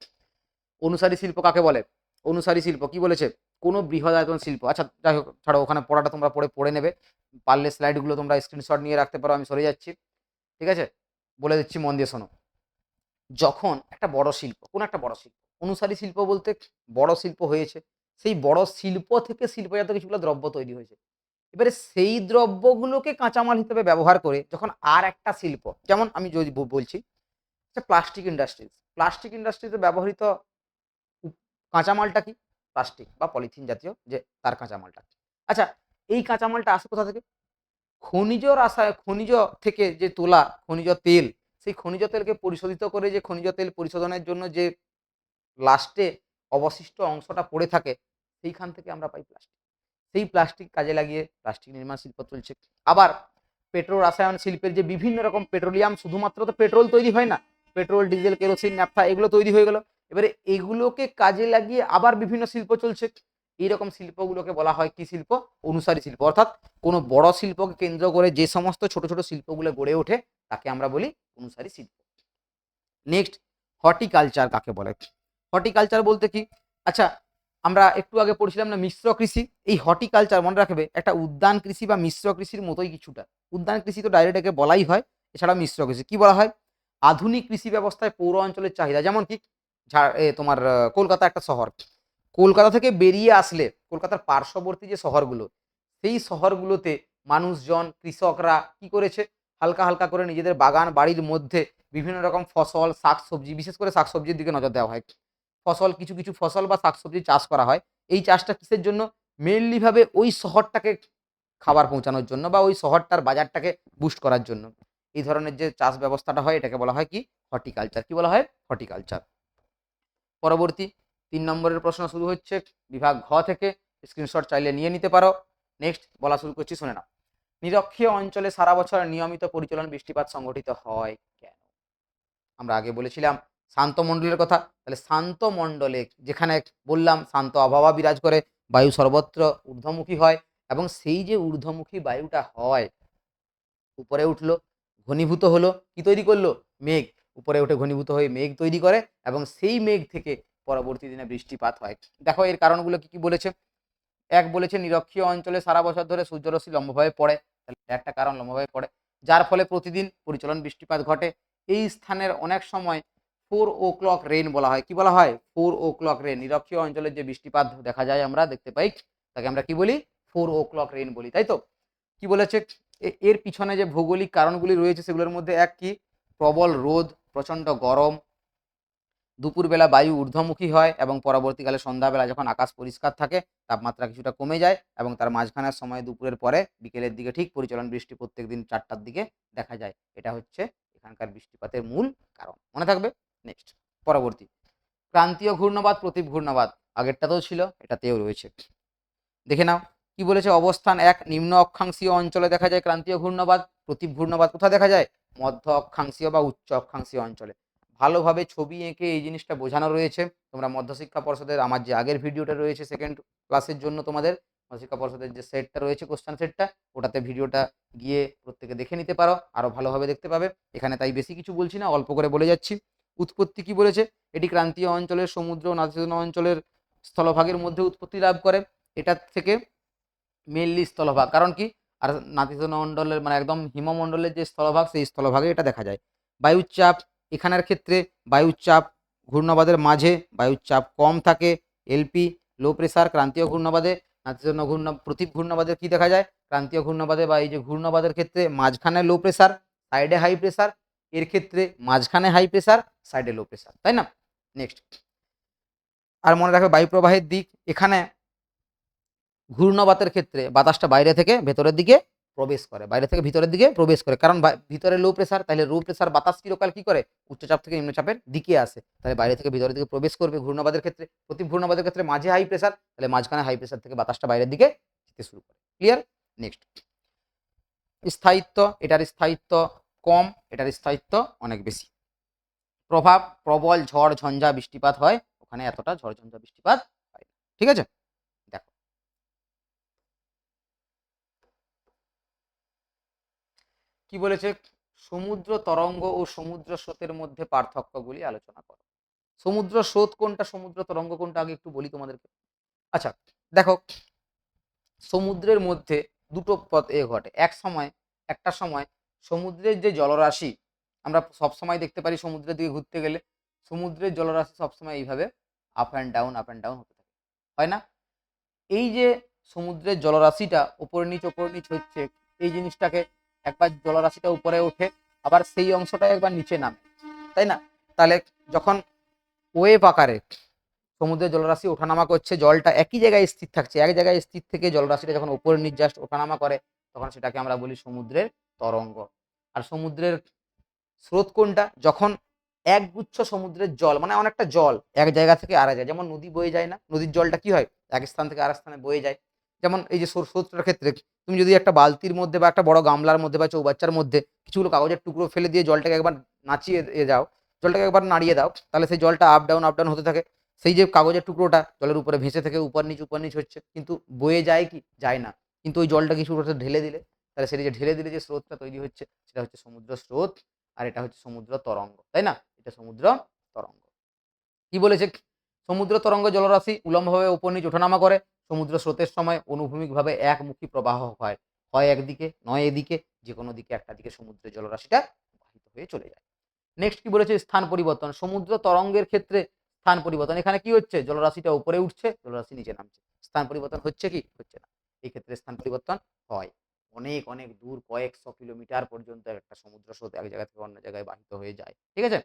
S1: অনুসারী শিল্প কাকে বলে? অনুসারী শিল্প কি বলেছে? কোনো বৃহদায়তন শিল্প। আচ্ছা যাই হোক, ছাড়ো, ওখানে পড়াটা তোমরা পড়ে নেবে, পারলে স্লাইডগুলো তোমরা স্ক্রিনশট নিয়ে রাখতে পারো, আমি সরে যাচ্ছি, ঠিক আছে? বলে দিচ্ছি, মন দিয়ে শোনো। যখন একটা বড় শিল্প, কোন একটা বড় শিল্প, অনুসারী শিল্প বলতে বড় শিল্প হয়েছে, সেই বড় শিল্প থেকে শিল্পজাত কিছুগুলো দ্রব্য তৈরি হয়েছে, এবারে সেই দ্রব্যগুলোকে কাঁচামাল হিসেবে ব্যবহার করে যখন আর একটা শিল্প, যেমন আমি যদি বলছি প্লাস্টিক ইন্ডাস্ট্রিজ, প্লাস্টিক ইন্ডাস্ট্রিতে ব্যবহৃত কাঁচামালটা কি? প্লাস্টিক বা পলিথিন জাতীয় যে তার কাঁচামালটা। আচ্ছা, এই কাঁচামালটা আসে কোথা থেকে? খনিজ রাসায়ন, খনিজ থেকে যে তোলা খনিজ তেল, সেই খনিজ তেলকে পরিশোধিত করে যে খনিজ তেল পরিশোধনের জন্য যে লাস্টে অবশিষ্ট অংশটা পড়ে থাকে, সেইখান থেকে আমরা পাই প্লাস্টিক। সেই প্লাস্টিক কাজে লাগিয়ে প্লাস্টিক নির্মাণ শিল্প চলছে। আবার পেট্রো রাসায়ন শিল্পের যে বিভিন্ন রকম পেট্রোলিয়াম, শুধুমাত্র তো পেট্রোল তৈরি হয় না, পেট্রোল, ডিজেল, কেরোসিন, ন্যাপথা, এগুলো তৈরি হয়ে গেল। এবারে এগুলোকে কাজে লাগিয়ে আবার বিভিন্ন শিল্প চলছে। এইরকম শিল্পগুলোকে বলা হয় কি শিল্প? অনুসারী শিল্প। অর্থাৎ কোনো বড় শিল্পকে কেন্দ্র করে যে সমস্ত ছোট ছোট শিল্পগুলো গড়ে ওঠে তাকে আমরা বলি অনুসারী শিল্প। নেক্সট, হর্টিকালচার কাকে বলে? হর্টিকালচার বলতে কি? আচ্ছা, আমরা একটু আগে পড়ছিলাম না মিশ্র কৃষি, এই হর্টিকালচার মনে রাখবে একটা উদ্যান কৃষি বা মিশ্র কৃষির মতোই কিছুটা। উদ্যান কৃষি তো ডাইরেক্ট একে বলাই হয়, এছাড়া মিশ্র কৃষি কি বলা হয়? আধুনিক কৃষি ব্যবস্থায় পৌর অঞ্চলের চাহিদা, যেমন কি তোমার কলকাতা একটা শহর, কলকাতা থেকে বেরিয়ে আসলে কলকাতার পার্শ্ববর্তী যে শহরগুলো, সেই শহরগুলোতে মানুষজন, কৃষকরা কি করেছে, হালকা হালকা করে নিজেদের বাগান বাড়ির মধ্যে বিভিন্ন রকম ফসল, শাকসবজি, বিশেষ করে শাকসবজির দিকে নজর দেওয়া হয়। ফসল, কিছু কিছু ফসল বা শাকসবজি চাষ করা হয়। এই চাষটা কিসের জন্য? মেইনলি ভাবে ওই শহরটাকে খাবার পৌঁছানোর জন্য বা ওই শহরটার বাজারটাকে বুস্ট করার জন্য। এই ধরনের যে চাষ ব্যবস্থাটা হয় এটাকে বলা হয় কি? হর্টিকালচার। কি বলা হয়? হর্টিকালচার। পরবর্তী ৩ নম্বরের প্রশ্ন শুরু হচ্ছে বিভাগ ঘ থেকে, স্ক্রিনশট চাইলে নিয়ে নিতে পারো। নেক্সট বলা শুরু করছি, শুনে নাও। নিরক্ষীয় অঞ্চলে সারা বছর নিয়মিত পরিচলন বৃষ্টিপাত সংঘটিত হয় কেন? আমরা আগে বলেছিলাম শান্ত মণ্ডলের কথা, তাহলে শান্ত মণ্ডলে যেখানে বললাম শান্ত আবহাওয়া বিরাজ করে, বায়ু সর্বত্র ঊর্ধ্বমুখী হয়, এবং সেই যে ঊর্ধ্বমুখী বায়ুটা হয়, উপরে উঠলো, ঘনীভূত হলো, কি তৈরি করলো? মেঘ। উপরে উঠে ঘনীভূত হয়ে মেঘ তৈরি করে, এবং সেই মেঘ থেকে পরবর্তী দিনে বৃষ্টিপাত হয়। দেখো এর কারণগুলো কি কি বলেছে। এক বলেছে নিরক্ষীয় অঞ্চলে সারা বছর ধরে সূর্যরশ্মি লম্বভাবে পড়ে, তাহলে একটা কারণ লম্বভাবে পড়ে, যার ফলে প্রতিদিন পরিচলন বৃষ্টিপাত ঘটে। এই স্থানের অনেক সময় 4 o'clock রেইন বলা হয়। কি বলা হয়? 4 o'clock রেইন। নিরক্ষীয় অঞ্চলের যে বৃষ্টিপাত দেখা যায়, আমরা দেখতে পাই, তাকে আমরা কি বলি? 4 o'clock রেইন বলি, তাই তো? কি বলেছে? এর পিছনে যে ভৌগোলিক কারণগুলি রয়েছে সেগুলোর মধ্যে এক কি? প্রবল রোদ, প্রচন্ড গরম, দুপুরবেলা বায়ু ঊর্ধ্বমুখী হয়, এবং পরবর্তীকালে সন্ধ্যাবেলা যখন আকাশ পরিষ্কার থাকে তাপমাত্রা কিছুটা কমে যায়, এবং তার মাঝখানের সময় দুপুরের পরে বিকেলের দিকে ঠিক পরিচলন বৃষ্টি প্রত্যেক দিন 4টার দিকে দেখা যায়। এটা হচ্ছে এখানকার বৃষ্টিপাতের মূল কারণ, মনে থাকবে। নেক্সট, পরবর্তী, ক্রান্তীয় ঘূর্ণবাদ, প্রতীপ ঘূর্ণবাদ, আগেরটাতেও ছিল, এটাতেও রয়েছে। দেখে নাও কি বলেছে। অবস্থান এক, নিম্ন অক্ষাংশীয় অঞ্চলে দেখা যায় ক্রান্তীয় ঘূর্ণবাদ। প্রতীপ ঘূর্ণবাদ কোথায় দেখা যায়? মধ্য অক্ষাংশীয় বা উচ্চ অক্ষাংশীয় অঞ্চলে। ভালোভাবে ছবি এঁকে এই জিনিসটা বোঝানো রয়েছে, তোমরা মধ্যশিক্ষা পর্ষদের আমার যে আগের ভিডিওটা রয়েছে সেকেন্ড ক্লাসের জন্য তোমাদের, মধ্যশিক্ষা পর্ষদের যে সেটটা রয়েছে কোশ্চেন সেটটা, ওটাতে ভিডিওটা গিয়ে প্রত্যেকে দেখে নিতে পারো, আরও ভালোভাবে দেখতে পাবে। এখানে তাই বেশি কিছু বলছি না, অল্প করে বলে যাচ্ছি। উৎপত্তি কি বলেছে, এটি ক্রান্তীয় অঞ্চলের সমুদ্র ও নাতিশীতোষ্ণ অঞ্চলের স্থলভাগের মধ্যে উৎপত্তি লাভ করে। এটার থেকে মেনলি স্থলভাগ, কারণ কি, আর নাতিশীতোষ্ণ মণ্ডলের মানে একদম হিমমণ্ডলের যে স্থলভাগ, সেই স্থলভাগে এটা দেখা যায়। বায়ুর চাপ, এখানের ক্ষেত্রে বায়ুর চাপ ঘূর্ণবাদের মাঝে বায়ুর চাপ কম থাকে, এলপি লো প্রেসার। ক্রান্তীয় ঘূর্ণবাদে নাতিশীতোষ্ণ প্রতীপ ঘূর্ণবাদের কি দেখা যায়, ক্রান্তীয় ঘূর্ণবাদে বা এই যে ঘূর্ণবাদের ক্ষেত্রে মাঝখানে লো প্রেসার, সাইডে হাই প্রেসার, এর ক্ষেত্রে মাঝখানে হাই প্রেসার, সাইডে লো প্রেসার, তাই না। নেক্সট, আর মনে রাখবে বায়ু প্রবাহের দিক, এখানে ঘূর্ণবাতের ক্ষেত্রে বাতাসটা বাইরে থেকে ভেতরের দিকে প্রবেশ করে, বাইরে থেকে ভিতরের দিকে প্রবেশ করে, কারণ ভিতরে লো প্রেসার, তাহলে লো প্রেসার বাতাস চিরকাল কি করে, উচ্চচাপ থেকে নিম্নচাপের দিকে আসে, তাহলে বাইরে থেকে ভিতরের দিকে প্রবেশ করবে। ঘূর্ণবাদের ক্ষেত্রে, প্রতি ঘূর্ণবাদের ক্ষেত্রে মাঝে হাই প্রেসার, তাহলে মাঝখানে হাই প্রেসার থেকে বাতাসটা বাইরের দিকে যেতে শুরু করে। ক্লিয়ার। নেক্সট, স্থায়িত্ব, এটার স্থায়িত্ব কম, এটার স্থায়িত্ব অনেক বেশি। প্রভাব, প্রবল ঝড় ঝঞ্ঝা বৃষ্টিপাত হয়, ওখানে এতটা ঝড় ঝঞ্ঝা বৃষ্টিপাত হয় না। ঠিক আছে, দেখো কি বলেছে, সমুদ্র তরঙ্গ ও সমুদ্র স্রোতের মধ্যে পার্থক্যগুলি আলোচনা করো। সমুদ্র স্রোত কোনটা, সমুদ্র তরঙ্গ কোনটা, আগে একটু বলি তোমাদেরকে। আচ্ছা দেখো, সমুদ্রের মধ্যে দুটো পথ ঘটে। একটা সময় সমুদ্রের যে জলরাশি, আমরা সবসময় দেখতে পারি সমুদ্রের দিকে ঘুরতে গেলে সমুদ্রের জলরাশি সবসময় এইভাবে আপ অ্যান্ড ডাউন হতে থাকে, হয় না। এই যে সমুদ্রের জলরাশিটা ওপর নিচ হচ্ছে, এই জিনিসটাকে একবার জলরাশিটা উপরে ওঠে, আবার সেই অংশটা একবার নিচে নামে, তাই না। তাহলে যখন ওয়েভ আকারে সমুদ্রের জলরাশি ওঠানামা করছে, জলটা একই জায়গায় স্থির থাকছে, এক জায়গায় স্থির থেকে জলরাশিটা যখন উপর নিচ জাস্ট ওঠানামা করে, তখন সেটাকে আমরা বলি সমুদ্রের তরঙ্গ। আর সমুদ্রের স্রোত কোনটা, যখন একগুচ্ছ সমুদ্রের জল, মানে অনেকটা জল এক জায়গা থেকে আরেক জায়গায়, যেমন নদী বয়ে যায় না, নদীর জলটা কি হয়, এক স্থান থেকে আরেক স্থানে বয়ে যায়। যেমন এই যে স্রোতটার ক্ষেত্রে তুমি যদি একটা বালতির মধ্যে বা একটা বড় গামলার মধ্যে বা চৌবাচ্চার মধ্যে কিছুগুলো কাগজের টুকরো ফেলে দিয়ে জলটাকে একবার নাচিয়ে যাও, জলটাকে একবার নাড়িয়ে দাও, তাহলে সেই জলটা আপ ডাউন হতে থাকে। সেই যে কাগজের টুকরোটা জলের উপরে ভেসে থেকে উপর নিচ হচ্ছে, কিন্তু বয়ে যায় কি, যায় না। কিন্তু ওই জলটা কিছু ঢেলে দিলে, তাহলে সেটা যে ঢেলে দিলে যে স্রোতটা তৈরি হচ্ছে, সেটা হচ্ছে সমুদ্র স্রোত। আর এটা হচ্ছে সমুদ্র তরঙ্গ, তাই না, এটা সমুদ্র তরঙ্গ। কি বলেছে, সমুদ্র তরঙ্গ জলরাশি উলম্বভাবে উপর নিচ ওঠানামা করে, সমুদ্র স্রোতের সময় অনুভূমিকভাবে একমুখী প্রবাহ হয়, হয় একদিকে নয় এদিকে, যে কোনো দিকে একটা দিকে সমুদ্রের জলরাশিটা বাহিত হয়ে চলে যায়। নেক্সট কি বলেছে, স্থান পরিবর্তন, সমুদ্র তরঙ্গের ক্ষেত্রে স্থান পরিবর্তন, এখানে কি হচ্ছে, জলরাশিটা উপরে উঠছে, জলরাশি নিচে নামছে, স্থান পরিবর্তন হচ্ছে কি, হচ্ছে না। এই ক্ষেত্রে স্থান পরিবর্তন হয়, অনেক অনেক দূর কয়েকশো কিলোমিটার পর্যন্ত একটা সমুদ্র স্রোত এক জায়গা থেকে অন্য জায়গায় বাহিত হয়ে যায়। ঠিক আছে।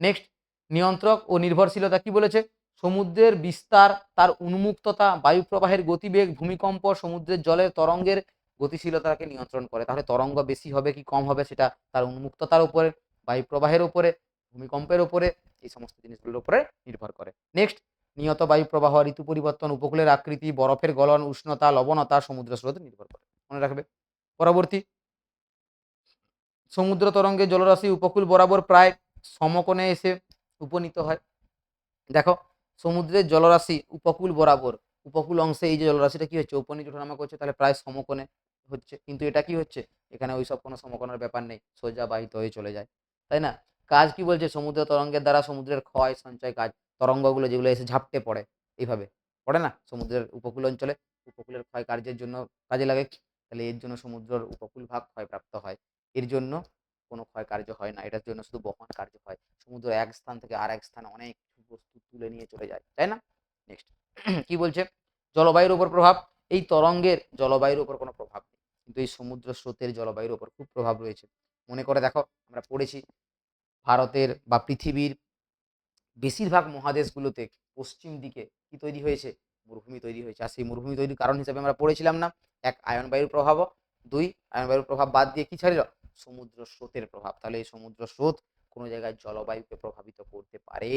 S1: নেক্সট, নিয়ন্ত্রক ও নির্ভরশীলতা, কি বলেছে, সমুদ্রের বিস্তার, তার উন্মুক্ততা, বায়ু প্রবাহের গতিবেগ, ভূমিকম্প সমুদ্রের জলের তরঙ্গের গতিশীলতাকে নিয়ন্ত্রণ করে। তাহলে তরঙ্গ বেশি হবে কি কম হবে, সেটা তার উন্মুক্ততার উপরে, বায়ু প্রবাহের উপরে, ভূমিকম্পের উপরে, এই সমস্ত জিনিসগুলোর উপরে নির্ভর করে। নেক্সট, নিয়ত বায়ু প্রবাহ, ঋতু পরিবর্তন, উপকূলের আকৃতি, বরফের গলন, উষ্ণতা, লবণতা সমুদ্র স্রোত নির্ভর করে, মনে রাখবে। পরবর্তী, সমুদ্র তরঙ্গের জলরাশি উপকূল বরাবর প্রায় সমকোণে এসে উপনীত হয়। দেখো, সমুদ্রের জলরাশি উপকূল বরাবর, উপকূল অংশে এই যে জলরাশিটা কি হচ্ছে, উপর নিচ ওঠানামা করছে, তাহলে প্রায় সমকোণে হচ্ছে, কিন্তু এটা কি হচ্ছে, এখানে ওইসব কোনো সমকোণের ব্যাপার নেই, সোজা বাহিত হয়ে চলে যায়, তাই না। কাজ কি বলছে, সমুদ্র তরঙ্গের দ্বারা সমুদ্রের ক্ষয় সঞ্চয় কাজ, তরঙ্গগুলো যেগুলো এসে ঝাপটে পড়ে, এইভাবে পড়ে না সমুদ্রের উপকূল অঞ্চলে, উপকূলের ক্ষয় কার্যের জন্য কাজে লাগে, তাহলে এর জন্য সমুদ্রের উপকূল ভাগ ক্ষয়প্রাপ্ত হয়, এর জন্য কোনো ক্ষয় কার্য হয় না, এটার জন্য শুধু বহন কার্য হয়। সমুদ্র এক স্থান থেকে আর এক স্থানে অনেক বস্তু তুলে নিয়ে চলে যায়, তাই না। নেক্সট কি বলছে, জলবায়ুর উপর প্রভাব, এই তরঙ্গের জলবায়ুর উপর কোনো প্রভাব নেই, কিন্তু এই সমুদ্র স্রোতের জলবায়ুর উপর খুব প্রভাব রয়েছে। মনে করে দেখো, আমরা পড়েছি ভারতের বা পৃথিবীর বেশিরভাগ মহাদেশগুলোতে পশ্চিম দিকে কি তৈরি হয়েছে, মরুভূমি তৈরি হয়েছে। আর সেই মরুভূমি তৈরির কারণ হিসেবে আমরা পড়েছিলাম না, এক আয়ন বায়ুর প্রভাব, দুই আয়ন বায়ুর প্রভাব বাদ দিয়ে কি ছাড়িল, সমুদ্র স্রোতের প্রভাব। তাহলে এই সমুদ্র স্রোত কোনো জায়গায় জলবায়ুকে প্রভাবিত করতে পারে,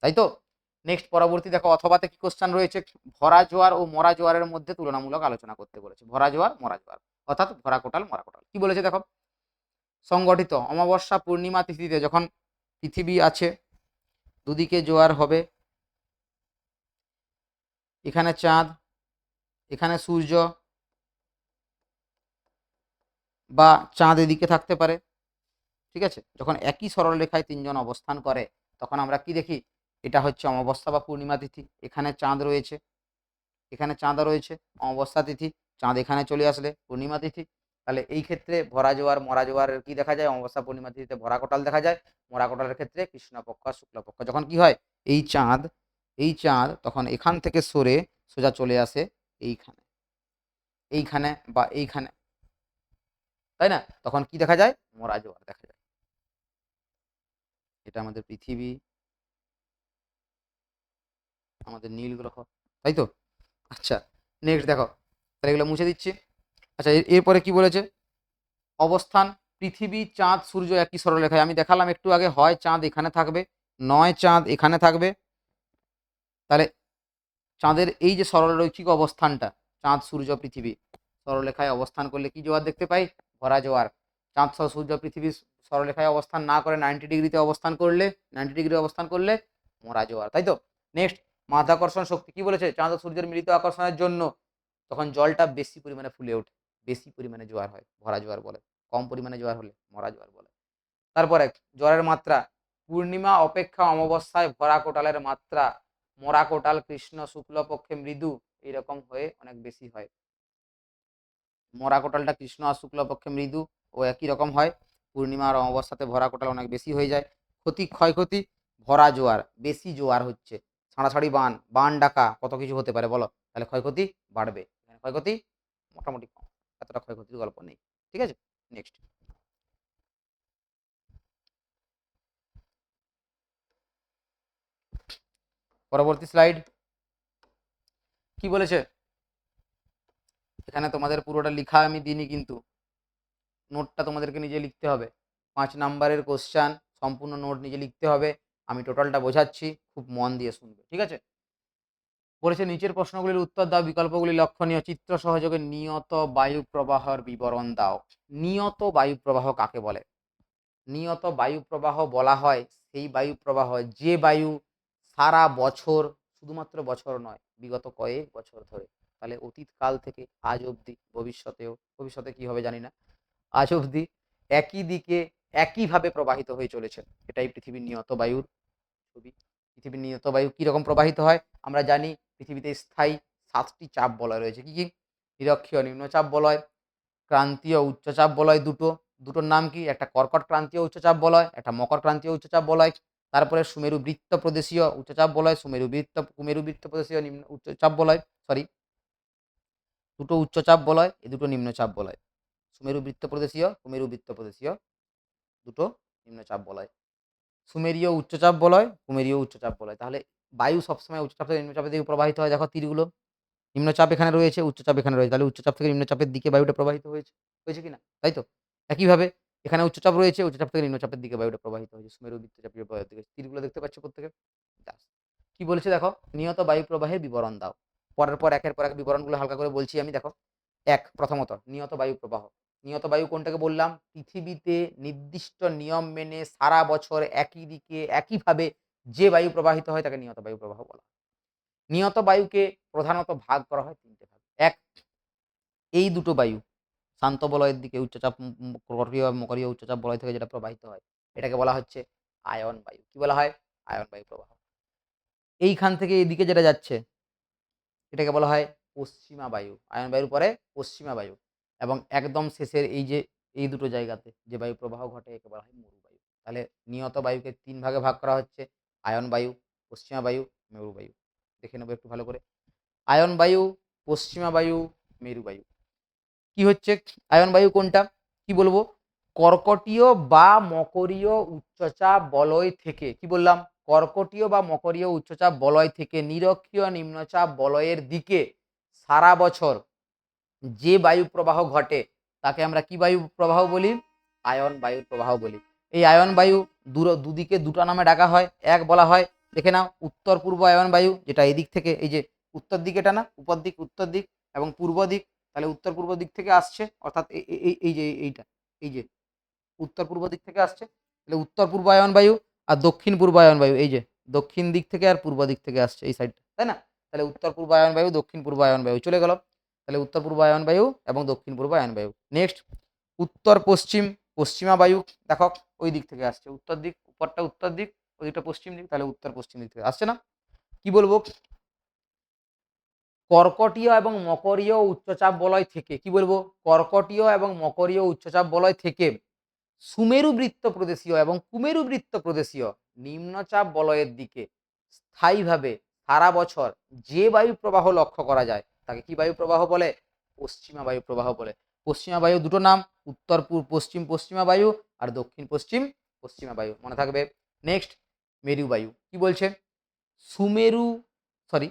S1: তাই তো। নেক্সট পরবর্তী দেখো, অথবাতে কি কোশ্চেন রয়েছে, ভরা জোয়ার ও মরা জোয়ারের মধ্যে তুলনামূলক আলোচনা করতে বলেছে। ভরা জোয়ার মরা জোয়ার, অর্থাৎ ভরা কোটাল মরা কোটাল। কি বলেছে দেখো, সংগঠিত অমাবস্যা পূর্ণিমা তিথিতে যখন পৃথিবী আছে, দুদিকে জোয়ার হবে, এখানে চাঁদ, এখানে সূর্য বা চাঁদ এদিকে থাকতে পারে, ঠিক আছে। যখন একই সরলরেখায় তিনজন অবস্থান করে তখন আমরা কি দেখি, এটা হচ্ছে অমাবস্যা বা পূর্ণিমা তিথি, এখানে চাঁদ রয়েছে, এখানে চাঁদ রয়েছে, অমাবস্যা তিথি, চাঁদ এখানে চলে আসলে পূর্ণিমা তিথি। তাহলে এই ক্ষেত্রে ভরা জোয়ার মরা জোয়ারের কি দেখা যায়, অমাবস্যা পূর্ণিমা তিথিতে ভরা কোটাল দেখা যায়, মরা কোটালের ক্ষেত্রে কৃষ্ণপক্ষ আর শুক্লপক্ষ। যখন কি হয়, এই চাঁদ তখন এখান থেকে সরে সোজা চলে আসে এইখানে, এইখানে বা এইখানে, তাই না, তখন কি দেখা যায়, মরা জোয়ার দেখা যায়। এটা আমাদের পৃথিবী, আমাদের নীল গ্রহ, তাই তো। আচ্ছা, নেক্সট দেখো, তাহলে এগুলো মুছে দিচ্ছি। আচ্ছা, এরপরে কি বলেছে, অবস্থান পৃথিবী চাঁদ সূর্য একই সরলরেখায়, আমি দেখালাম একটু আগে, হয় চাঁদ এখানে থাকবে, নয় চাঁদ এখানে থাকবে। তাহলে চাঁদের এই যে সরলরৈখিক অবস্থানটা, চাঁদ সূর্য পৃথিবী সরলরেখায় অবস্থান করলে কি জোয়ার দেখতে পাই, ভরা জোয়ার। চাঁদ সূর্য পৃথিবী সরলরেখায় অবস্থান না করে 90 ডিগ্রিতে অবস্থান করলে, 90 ডিগ্রি অবস্থান করলে মরা জোয়ার, তাই তো। নেক্সট, মাধ্যাকর্ষণ শক্তি কি বলেছে, চাঁদ ও সূর্যের মিলিত আকর্ষণের জন্য তখন জলটা বেশি পরিমাণে ফুলে ওঠে, বেশি পরিমাণে জোয়ার হয়, ভরা জোয়ার বলে। কম পরিমাণে জোয়ার হলে মরা জোয়ার বলে। তারপরে জলের মাত্রা, পূর্ণিমা অপেক্ষা অমাবস্যায় ভরা কোটালের মাত্রা মরা কোটাল কৃষ্ণ শুক্ল পক্ষে মৃদু এরকম হয়ে অনেক বেশি হয়। মরা কোটালটা কৃষ্ণ আর শুক্ল পক্ষে মৃদু ও একই রকম হয়, পূর্ণিমা আর অমাবস্যাতে ভরা কোটাল অনেক বেশি হয়ে যায়। ক্ষতি ক্ষয়ক্ষতি, ভরা জোয়ার, বেশি জোয়ার হচ্ছে, ছাড়াছাড়ি বান, বান ডাকা, কত কিছু হতে পারে বলো, তাহলে ক্ষয়ক্ষতি বাড়বে, ক্ষয়ক্ষতি মোটামুটি কম, এতটা ক্ষয়ক্ষতির গল্প নেই, ঠিক আছে। নেক্সট, পরবর্তী স্লাইড কি বলেছে, এখানে তোমাদের পুরোটা লেখা আমি দিইনি, কিন্তু নোটটা তোমাদেরকে নিজে লিখতে হবে। 5 নাম্বারের কোশ্চান, সম্পূর্ণ নোট নিজে লিখতে হবে। আমি টোটালটা বোঝাচ্ছি, খুব মন দিয়ে শুনবে, ঠিক আছে। বলেছে নিচের প্রশ্নগুলির উত্তর দাও, বিকল্পগুলি লক্ষণীয়, চিত্র সহযোগে নিয়ত বায়ু প্রবাহের বিবরণ দাও। নিয়ত বায়ু প্রবাহ কাকে বলে, নিয়ত বায়ু প্রবাহ বলা হয় সেই বায়ু প্রবাহ যে বায়ু সারা বছর, শুধুমাত্র বছর নয়, বিগত কয়েক বছর ধরে, তাহলে অতীতকাল থেকে আজ অবধি, ভবিষ্যতেও, ভবিষ্যতে কি হবে জানি না, আজ অবধি একই দিকে একইভাবে প্রবাহিত হয়ে চলেছে, এটাই পৃথিবীর নিয়ত বায়ুর ছবি। পৃথিবীর নিয়ত বায়ু কীরকম প্রবাহিত হয়, আমরা জানি পৃথিবীতে স্থায়ী 7টি চাপ বলয় রয়েছে, কি কি, নিরক্ষীয় নিম্নচাপ বলয়, ক্রান্তীয় উচ্চচাপ বলয় দুটো, দুটোর নাম কি, একটা কর্কট ক্রান্তীয় উচ্চচাপ বলয়, একটা মকর ক্রান্তীয় উচ্চচাপ বলয়। তারপরে সুমেরু বৃত্ত প্রদেশীয় উচ্চচাপ বলয়, কুমেরু বৃত্ত প্রদেশীয় নিম্ন উচ্চচাপ বলয়, সরি, দুটো উচ্চচাপ বলয়, এই দুটো নিম্নচাপ বলয়, সুমেরু বৃত্ত প্রদেশীয়, কুমেরু বৃত্ত প্রদেশীয়, দুটো নিম্নচাপ বলয়। সুমেরীয় উচ্চচাপ বলয়, কুমেরীয় উচ্চচাপ বলয়। তাহলে বায়ু সবসময় উচ্চচাপ থেকে নিম্নচাপের দিকে প্রবাহিত হয়, দেখো তীরগুলো, নিম্নচাপ এখানে রয়েছে, উচ্চচাপ এখানে রয়েছে, তাহলে উচ্চচাপ থেকে নিম্নচাপের দিকে বায়ুটা প্রবাহিত হয়েছে, হয়েছে কিনা, তাই তো। একইভাবে এখানে উচ্চচাপ রয়েছে, উচ্চচাপ থেকে নিম্নচাপের দিকে বায়ুটা প্রবাহিত হয়েছে, সুমেরু বৃত্তচাপীয় বায়ুর দিকে, তীরগুলো দেখতে পাচ্ছ প্রত্যেকে। কি বলেছে দেখো, নিয়ত বায়ু প্রবাহের বিবরণ দাও। পরের পর একের পর এক বিবরণগুলো হালকা করে বলছি আমি, দেখো। প্রথমত নিয়ত বায়ু প্রবাহ, নিয়ত বায়ু কোনটাকে বললাম, পৃথিবীতে নির্দিষ্ট নিয়ম মেনে সারা বছর একই দিকে একইভাবে যে বায়ু প্রবাহিত হয় তাকে নিয়ত বায়ু প্রবাহ বলা হয়। নিয়ত বায়ুকে প্রধানত ভাগ করা হয় 3টে ভাগ। এক, এই দুটো বায়ু শান্ত বলয়ের দিকে উচ্চচাপ, কর্কটীয় মকরীয় উচ্চচাপ বলয় থেকে যেটা প্রবাহিত হয় এটাকে বলা হচ্ছে আয়ন বায়ু। কি বলা হয়, আয়ন বায়ু প্রবাহ। এইখান থেকে এদিকে যেটা যাচ্ছে এটাকে বলা হয় পশ্চিমা বায়ু, আয়ন বায়ুর পরে পশ্চিমা বায়ু। এবং একদম শেষের এই যে এই দুটো জায়গাতে যে বায়ু প্রবাহ ঘটে একে বলা হয় মরু বায়ু। তাহলে নিয়ত বায়ুকে 3 ভাগে ভাগ করা হচ্ছে, আয়ন বায়ু, পশ্চিমা বায়ু, মেরু বায়ু। দেখে নেবো একটু ভালো করে। আয়ন বায়ু, পশ্চিমা বায়ু, মেরু বায়ু। কি হচ্ছে আয়ন বায়ু কোনটা, কি বলবো, কর্কটীয় বা মকরীয় উচ্চচাপ বলয় থেকে, কি বললাম, কর্কটীয় বা মকরীয় উচ্চচাপ বলয় থেকে নিরক্ষীয় নিম্নচাপ বলয়ের দিকে সারা বছর যে বায়ু প্রবাহ ঘটে তাকে আমরা কি বায়ু প্রবাহ বলি, আয়ন বায়ুর প্রবাহ বলি। এই আয়ন বায়ু দুদিকে দুটো নামে ডাকা হয়। এক বলা হয়, দেখে নাও, উত্তর পূর্ব আয়ন বায়ু, যেটা এদিক থেকে এই যে উত্তর দিক, এটা না, উপর দিক উত্তর দিক এবং পূর্ব দিক, তাহলে উত্তর পূর্ব দিক থেকে আসছে, অর্থাৎ এই যে এইটা, এই যে উত্তর পূর্ব দিক থেকে আসছে, তাহলে উত্তর পূর্ব আয়ন বায়ু। আর দক্ষিণ পূর্ব আয়ন বায়ু এই যে দক্ষিণ দিক থেকে আর পূর্ব দিক থেকে আসছে এই সাইডটা, তাই না। তাহলে উত্তর পূর্ব আয়ন বায়ু, দক্ষিণ পূর্ব আয়ন বায়ু চলে গেল। তাহলে উত্তর পূর্বায়ন বায়ু এবং দক্ষিণ পূর্বায়ন বায়ু। নেক্সট উত্তর পশ্চিম পশ্চিমা বায়ু, দেখো ওই দিক থেকে আসছে, উত্তর দিক, উপরটা উত্তর দিক, ওই দিকটা পশ্চিম দিক, তাহলে উত্তর পশ্চিম দিক থেকে আসছে না। কি বলবো, কর্কটীয় এবং মকরীয় উচ্চচাপ বলয় থেকে, কি বলবো, কর্কটীয় এবং মকরীয় উচ্চচাপ বলয় থেকে সুমেরু বৃত্ত প্রদেশীয় এবং কুমেরু বৃত্ত প্রদেশীয় নিম্নচাপ বলয়ের দিকে স্থায়ীভাবে সারা বছর যে বায়ু প্রবাহ লক্ষ্য করা যায় তাকে কি বায়ু প্রবাহ বলে, পশ্চিমা বায়ু প্রবাহ বলে। পশ্চিমা বায়ু দুটো নাম, উত্তর পূর্ব পশ্চিম পশ্চিমা বায়ু আর দক্ষিণ পশ্চিম পশ্চিমা বায়ু, মনে থাকবে। নেক্সট মেরু বায়ু, কি বলছে, সুমেরু সরি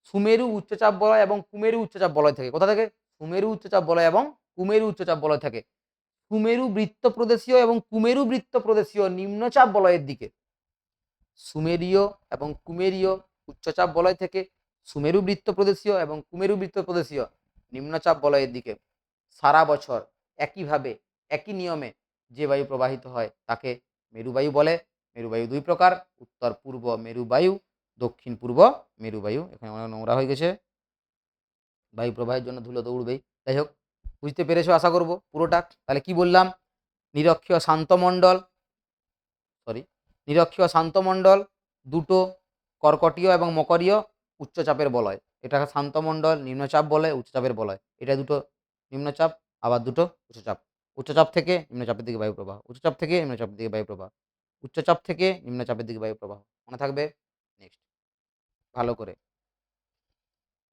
S1: সুমেরু উচ্চচাপ বলয় এবং কুমেরু উচ্চচাপ বলয় থেকে, কোথা থেকে, সুমেরু উচ্চচাপ বলয় এবং কুমেরু উচ্চচাপ বলয় থেকে সুমেরু বৃত্ত প্রদেশীয় এবং কুমেরু বৃত্ত প্রদেশীয় নিম্নচাপ বলয়ের দিকে, সুমেরীয় এবং কুমেরীয় উচ্চচাপ বলয় থেকে সুমেরু বৃত্ত প্রদেশীয় এবং কুমেরু বৃত্ত প্রদেশীয় নিম্নচাপ বলয়ের দিকে সারা বছর একইভাবে একই নিয়মে যে বায়ু প্রবাহিত হয় তাকে মেরুবায়ু বলে। মেরুবায়ু দুই প্রকার, উত্তর পূর্ব মেরুবায়ু, দক্ষিণ পূর্ব মেরুবায়ু। এখানে অনেক নোংরা হয়ে গেছে, বায়ু প্রবাহের জন্য ধুলো তো উড়বেই। যাই হোক, বুঝতে পেরেছো আশা করব পুরোটা। তাহলে কি বললাম, নিরক্ষীয় শান্তমণ্ডল নিরক্ষীয় শান্তমণ্ডল দুটো, কর্কটীয় এবং মকরীয় উচ্চচাপের বলয়, এটা শান্তমণ্ডল নিম্নচাপ বলয়, উচ্চচাপের বলয়, এটা দুটো নিম্নচাপ আবার দুটো উচ্চচাপ। উচ্চচাপ থেকে নিম্নচাপের দিকে বায়ু প্রবাহ, উচ্চচাপ থেকে নিম্নচাপের দিকে বায়ু প্রবাহ, উচ্চচাপ থেকে নিম্নচাপের দিকে বায়ু প্রবাহ, মনে থাকবে। নেক্সট, ভালো করে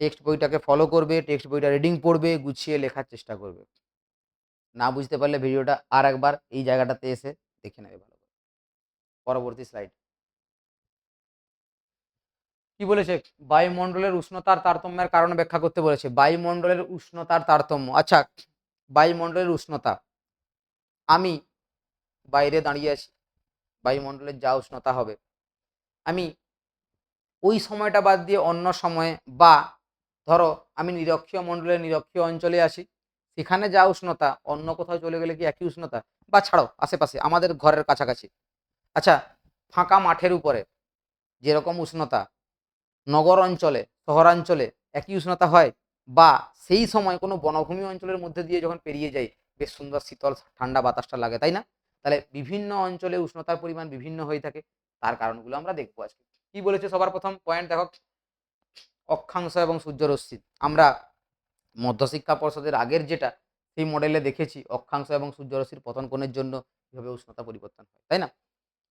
S1: টেক্সট বইটাকে ফলো করবে, টেক্সট বইটা রিডিং পড়বে, গুছিয়ে লেখার চেষ্টা করবে। না বুঝতে পারলে ভিডিওটা আর একবার এই জায়গাটাতে এসে দেখে নেবে ভালো করে। পরবর্তী স্লাইড কি বলেছে, বায়ুমণ্ডলের উষ্ণতার তারতম্যের কারণ ব্যাখ্যা করতে বলেছে। বায়ুমণ্ডলের উষ্ণতার তারতম্য, আচ্ছা বায়ুমণ্ডলের উষ্ণতা, আমি বাইরে দাঁড়িয়ে আছি, বায়ুমণ্ডলের যা উষ্ণতা হবে আমি ওই সময়টা বাদ দিয়ে অন্য সময়ে, বা ধরো আমি নিরক্ষীয় মণ্ডলের নিরক্ষীয় অঞ্চলে আছি, সেখানে যা উষ্ণতা অন্য কোথাও চলে গেলে কি একই উষ্ণতা, বা ছাড়ো আশেপাশে আমাদের ঘরের কাছাকাছি, আচ্ছা ফাঁকা মাঠের উপরে যেরকম উষ্ণতা নগর অঞ্চলে শহরাঞ্চলে একই উষ্ণতা হয়, বা সেই সময় কোনো বনভূমি অঞ্চলের মধ্যে দিয়ে যখন পেরিয়ে যাই বেশ সুন্দর শীতল ঠান্ডা বাতাসটা লাগে, তাই না। তাহলে বিভিন্ন অঞ্চলে উষ্ণতার পরিমাণ বিভিন্ন হয়ে থাকে, তার কারণগুলো আমরা দেখবো আজকে। কি বলেছে সবার প্রথম পয়েন্ট দেখো, অক্ষাংশ এবং সূর্যরশ্মি। আমরা মধ্যশিক্ষা পর্ষদের আগের যেটা সেই মডেলে দেখেছি অক্ষাংশ এবং সূর্যরশ্মির পতন কোণের জন্য কীভাবে উষ্ণতা পরিবর্তন হয়, তাই না।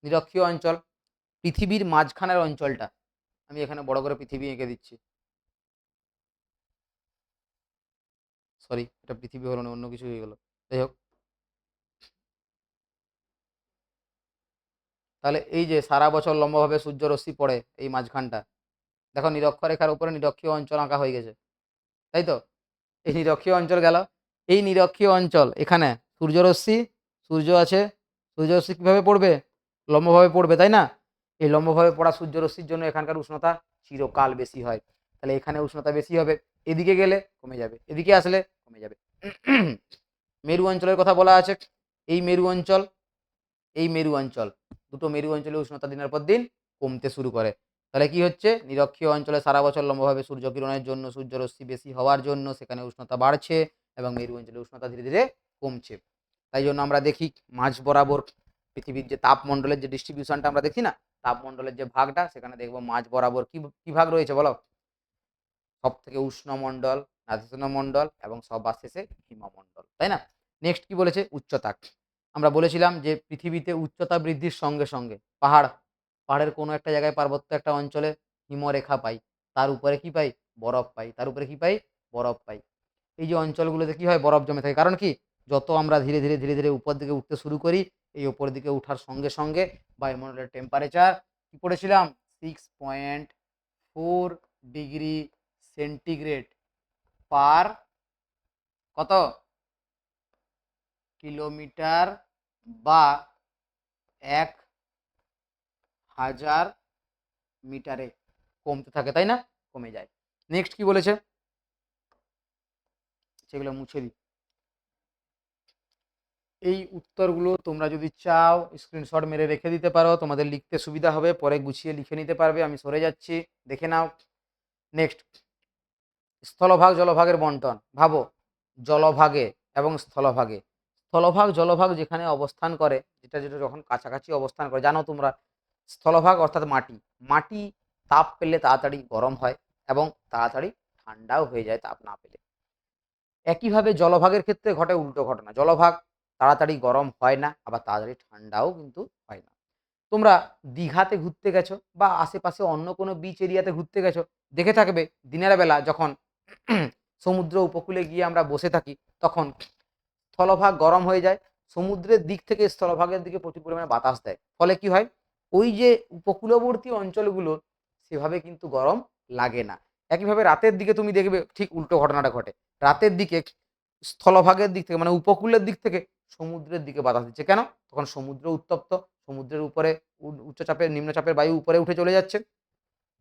S1: নিরক্ষীয় অঞ্চল, পৃথিবীর মাঝখানের অঞ্চলটা, আমি এখানে বড় করে পৃথিবী এঁকে দিচ্ছি, সরি এটা পৃথিবী হলো না, অন্য কিছু হয়ে গেল। যাই হোক, তাহলে এই যে সারা বছর লম্বাভাবে সূর্যরশ্মি পড়ে এই মাঝখানটা, দেখো নিরক্ষরেখার উপরে নিরক্ষীয় অঞ্চল আঁকা হয়ে গেছে, তাই তো। এই নিরক্ষীয় অঞ্চল গেল, এই নিরক্ষীয় অঞ্চল এখানে সূর্যরশ্মি, সূর্য আছে, সূর্যরশ্মি কীভাবে পড়বে, লম্বভাবে পড়বে, তাই না। এই লম্বভাবে পড়া সূর্যরশ্মির জন্য এখানকার উষ্ণতা চিরকাল বেশি হয়, তাহলে এখানে উষ্ণতা বেশি হবে, এদিকে গেলে কমে যাবে, এদিকে আসলে কমে যাবে। মেরু অঞ্চলের কথা বলা আছে, এই মেরু অঞ্চল, এই মেরু অঞ্চল, দুটো মেরু অঞ্চলে উষ্ণতা দিনের পর দিন কমতে শুরু করে। তাহলে কি হচ্ছে, নিরক্ষীয় অঞ্চলে সারা বছর লম্বভাবে সূর্যকিরণের জন্য সূর্যরশ্মি বেশি হওয়ার জন্য সেখানে উষ্ণতা বাড়ছে এবং মেরু অঞ্চলে উষ্ণতা ধীরে ধীরে কমছে। তাই জন্য আমরা দেখি মাঝ বরাবর পৃথিবীর যে তাপমণ্ডলের যে ডিস্ট্রিবিউশনটা আমরা দেখি না, তাপমণ্ডলের যে ভাগটা, সেখানে দেখবো মাঝ বরাবর কি ভাগ রয়েছে বলো, সব থেকে উষ্ণমণ্ডল, নাতিশীতোষ্ণ মণ্ডল এবং সবার শেষে হিমমণ্ডল, তাই না। নেক্সট কি বলেছে, উচ্চতা। আমরা বলেছিলাম যে পৃথিবীতে উচ্চতা বৃদ্ধির সঙ্গে সঙ্গে পাহাড়ের কোনো একটা জায়গায় পার্বত্য একটা অঞ্চলে হিমরেখা পাই, তার উপরে কি পাই, বরফ পাই, তার উপরে কি পাই, বরফ পাই। এই যে অঞ্চলগুলোতে কি হয়, বরফ জমে থাকে, কারণ কি, যত আমরা ধীরে ধীরে ধীরে ধীরে উপর দিকে উঠতে শুরু করি, এই উপর দিকে উঠার সঙ্গে সঙ্গে বায়ুমণ্ডলের টেম্পারেচার কি পড়েছিলাম, 6.4 ডিগ্রি সেন্টিগ্রেড পার কত কিলোমিটার বা 1000 মিটারে কমতে থাকে, তাই না, কমে যায়। নেক্সট কি বলেছে, সেগুলো মুছে দিই। এই উত্তরগুলো তোমরা যদি চাও স্ক্রিনশট মেরে রেখে দিতে পারো, তোমাদের লিখতে সুবিধা হবে, পরে গুছিয়ে লিখে নিতে পারবে। আমি সরে যাচ্ছি, দেখে নাও। নেক্সট, স্থলভাগ জলভাগের বন্টন ভাবো, জলভাগে এবং স্থলভাগে, স্থলভাগ জলভাগ যেখানে অবস্থান করে, যেটা যেটা যখন কাছাকাছি অবস্থান করে, জানো তোমরা স্থলভাগ অর্থাৎ মাটি, মাটি তাপ পেলে তাড়াতাড়ি গরম হয় এবং তাড়াতাড়ি ঠান্ডাও হয়ে যায় তাপ না পেলে। একইভাবে জলভাগের ক্ষেত্রে ঘটে উল্টো ঘটনা, জলভাগ তাড়াতাড়ি গরম হয় না, আবার তাড়াতাড়ি ঠান্ডাও কিন্তু হয় না। তোমরা দীঘাতে ঘুরতে গেছো বা আশেপাশে অন্য কোনো বিচ এরিয়াতে ঘুরতে গেছো, দেখে থাকবে দিনের বেলা যখন সমুদ্র উপকূলে গিয়ে আমরা বসে থাকি, তখন স্থলভাগ গরম হয়ে যায়, সমুদ্রের দিক থেকে স্থলভাগের দিকে প্রচুর পরিমাণে বাতাস দেয়, ফলে কি হয়, ওই যে উপকূলবর্তী অঞ্চলগুলো সেভাবে কিন্তু গরম লাগে না। একইভাবে রাতের দিকে তুমি দেখবে ঠিক উল্টো ঘটনাটা ঘটে, রাতের দিকে স্থলভাগের দিক থেকে মানে উপকূলের দিক থেকে সমুদ্রের দিকে বাতাস দিচ্ছে, কেন? তখন সমুদ্র উত্তপ্ত, সমুদ্রের উপরে উচ্চচাপের নিম্নচাপের বায়ু উপরে উঠে চলে যাচ্ছে,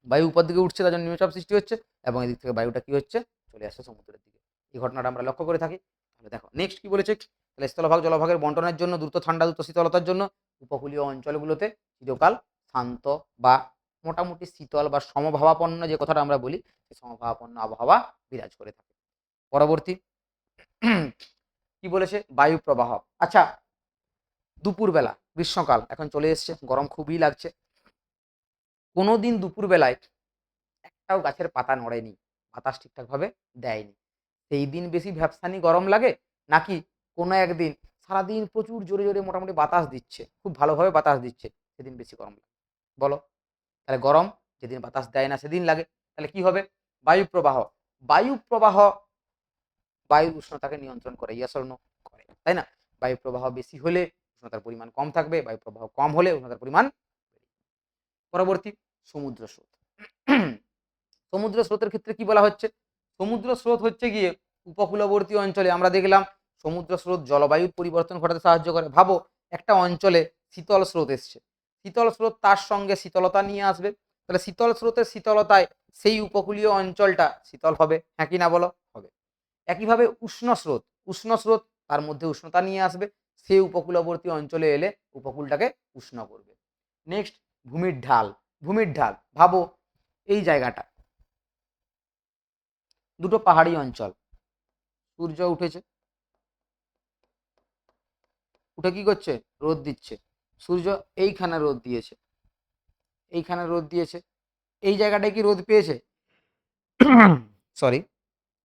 S1: বায়ু উপর দিকে উঠছে, তার জন্য নিম্নচাপ সৃষ্টি হচ্ছে এবং এদিক থেকে বায়ুটা কি হচ্ছে, চলে আসছে সমুদ্রের দিকে। এই ঘটনাটা আমরা লক্ষ্য করে থাকি। তাহলে দেখো নেক্সট কি বলেছে, তাহলে স্থলভাগ জলভাগের বন্টনের জন্য দ্রুত ঠান্ডা দ্রুত শীতলতার জন্য উপকূলীয় অঞ্চলগুলোতে চিরকাল শান্ত বা মোটামুটি শীতল বা সমভাবাপন্ন, যে কথাটা আমরা বলি, সেই সমভাবাপন্ন আবহাওয়া বিরাজ করে থাকে। পরবর্তী কি বলেছে, বায়ু প্রবাহ। আচ্ছা, দুপুরবেলা গ্রীষ্মকাল এখন চলে এসছে, গরম খুবই লাগছে, কোনোদিন দুপুরবেলায় একটাও গাছের পাতা নড়েনি, বাতাস ঠিকঠাকভাবে দেয়নি, সেই দিন বেশি ভ্যাপসানি গরম লাগে, নাকি কোনো একদিন সারাদিন প্রচুর জোরে জোরে মোটামুটি বাতাস দিচ্ছে, খুব ভালোভাবে বাতাস দিচ্ছে, সেদিন বেশি গরম লাগে? বলো। তাহলে গরম যেদিন বাতাস দেয় না সেদিন লাগে। তাহলে কি হবে, বায়ু প্রবাহ, বায়ু প্রবাহ বায়ুর উষ্ণতাকে নিয়ন্ত্রণ করে, ইয়েস অর নো? করে, তাই না? বায়ু প্রবাহ বেশি হলে উষ্ণতার পরিমাণ কম থাকবে, বায়ু প্রবাহ কম হলে উষ্ণতার পরিমাণ। পরবর্তী, সমুদ্র স্রোত। সমুদ্র স্রোতের ক্ষেত্রে কি বলা হচ্ছে, সমুদ্র স্রোত হচ্ছে গিয়ে উপকূলবর্তী অঞ্চলে আমরা দেখলাম সমুদ্র স্রোত জলবায়ুর পরিবর্তন ঘটাতে সাহায্য করে। ভাবো একটা অঞ্চলে শীতল স্রোত এসছে, শীতল স্রোত তার সঙ্গে শীতলতা নিয়ে আসবে, তাহলে শীতল স্রোতের শীতলতায় সেই উপকূলীয় অঞ্চলটা শীতল হবে, হ্যাঁ কি না বলো? হবে। একইভাবে উষ্ণ স্রোত, উষ্ণ স্রোত তার মধ্যে উষ্ণতা নিয়ে আসবে, সেই উপকূলবর্তী অঞ্চলে এলে উপকূলটাকে উষ্ণ করবে। নেক্সট, ভূমির ঢাল। ভূমির ঢাল ভাবো এই জায়গাটা দুটো পাহাড়ি অঞ্চল, সূর্য উঠেছে, উঠে কি করছে, রোদ দিচ্ছে, সূর্য এইখানে রোদ দিয়েছে, এইখানে রোদ দিয়েছে, এই জায়গাটায় কি রোদ পেয়েছে? সরি,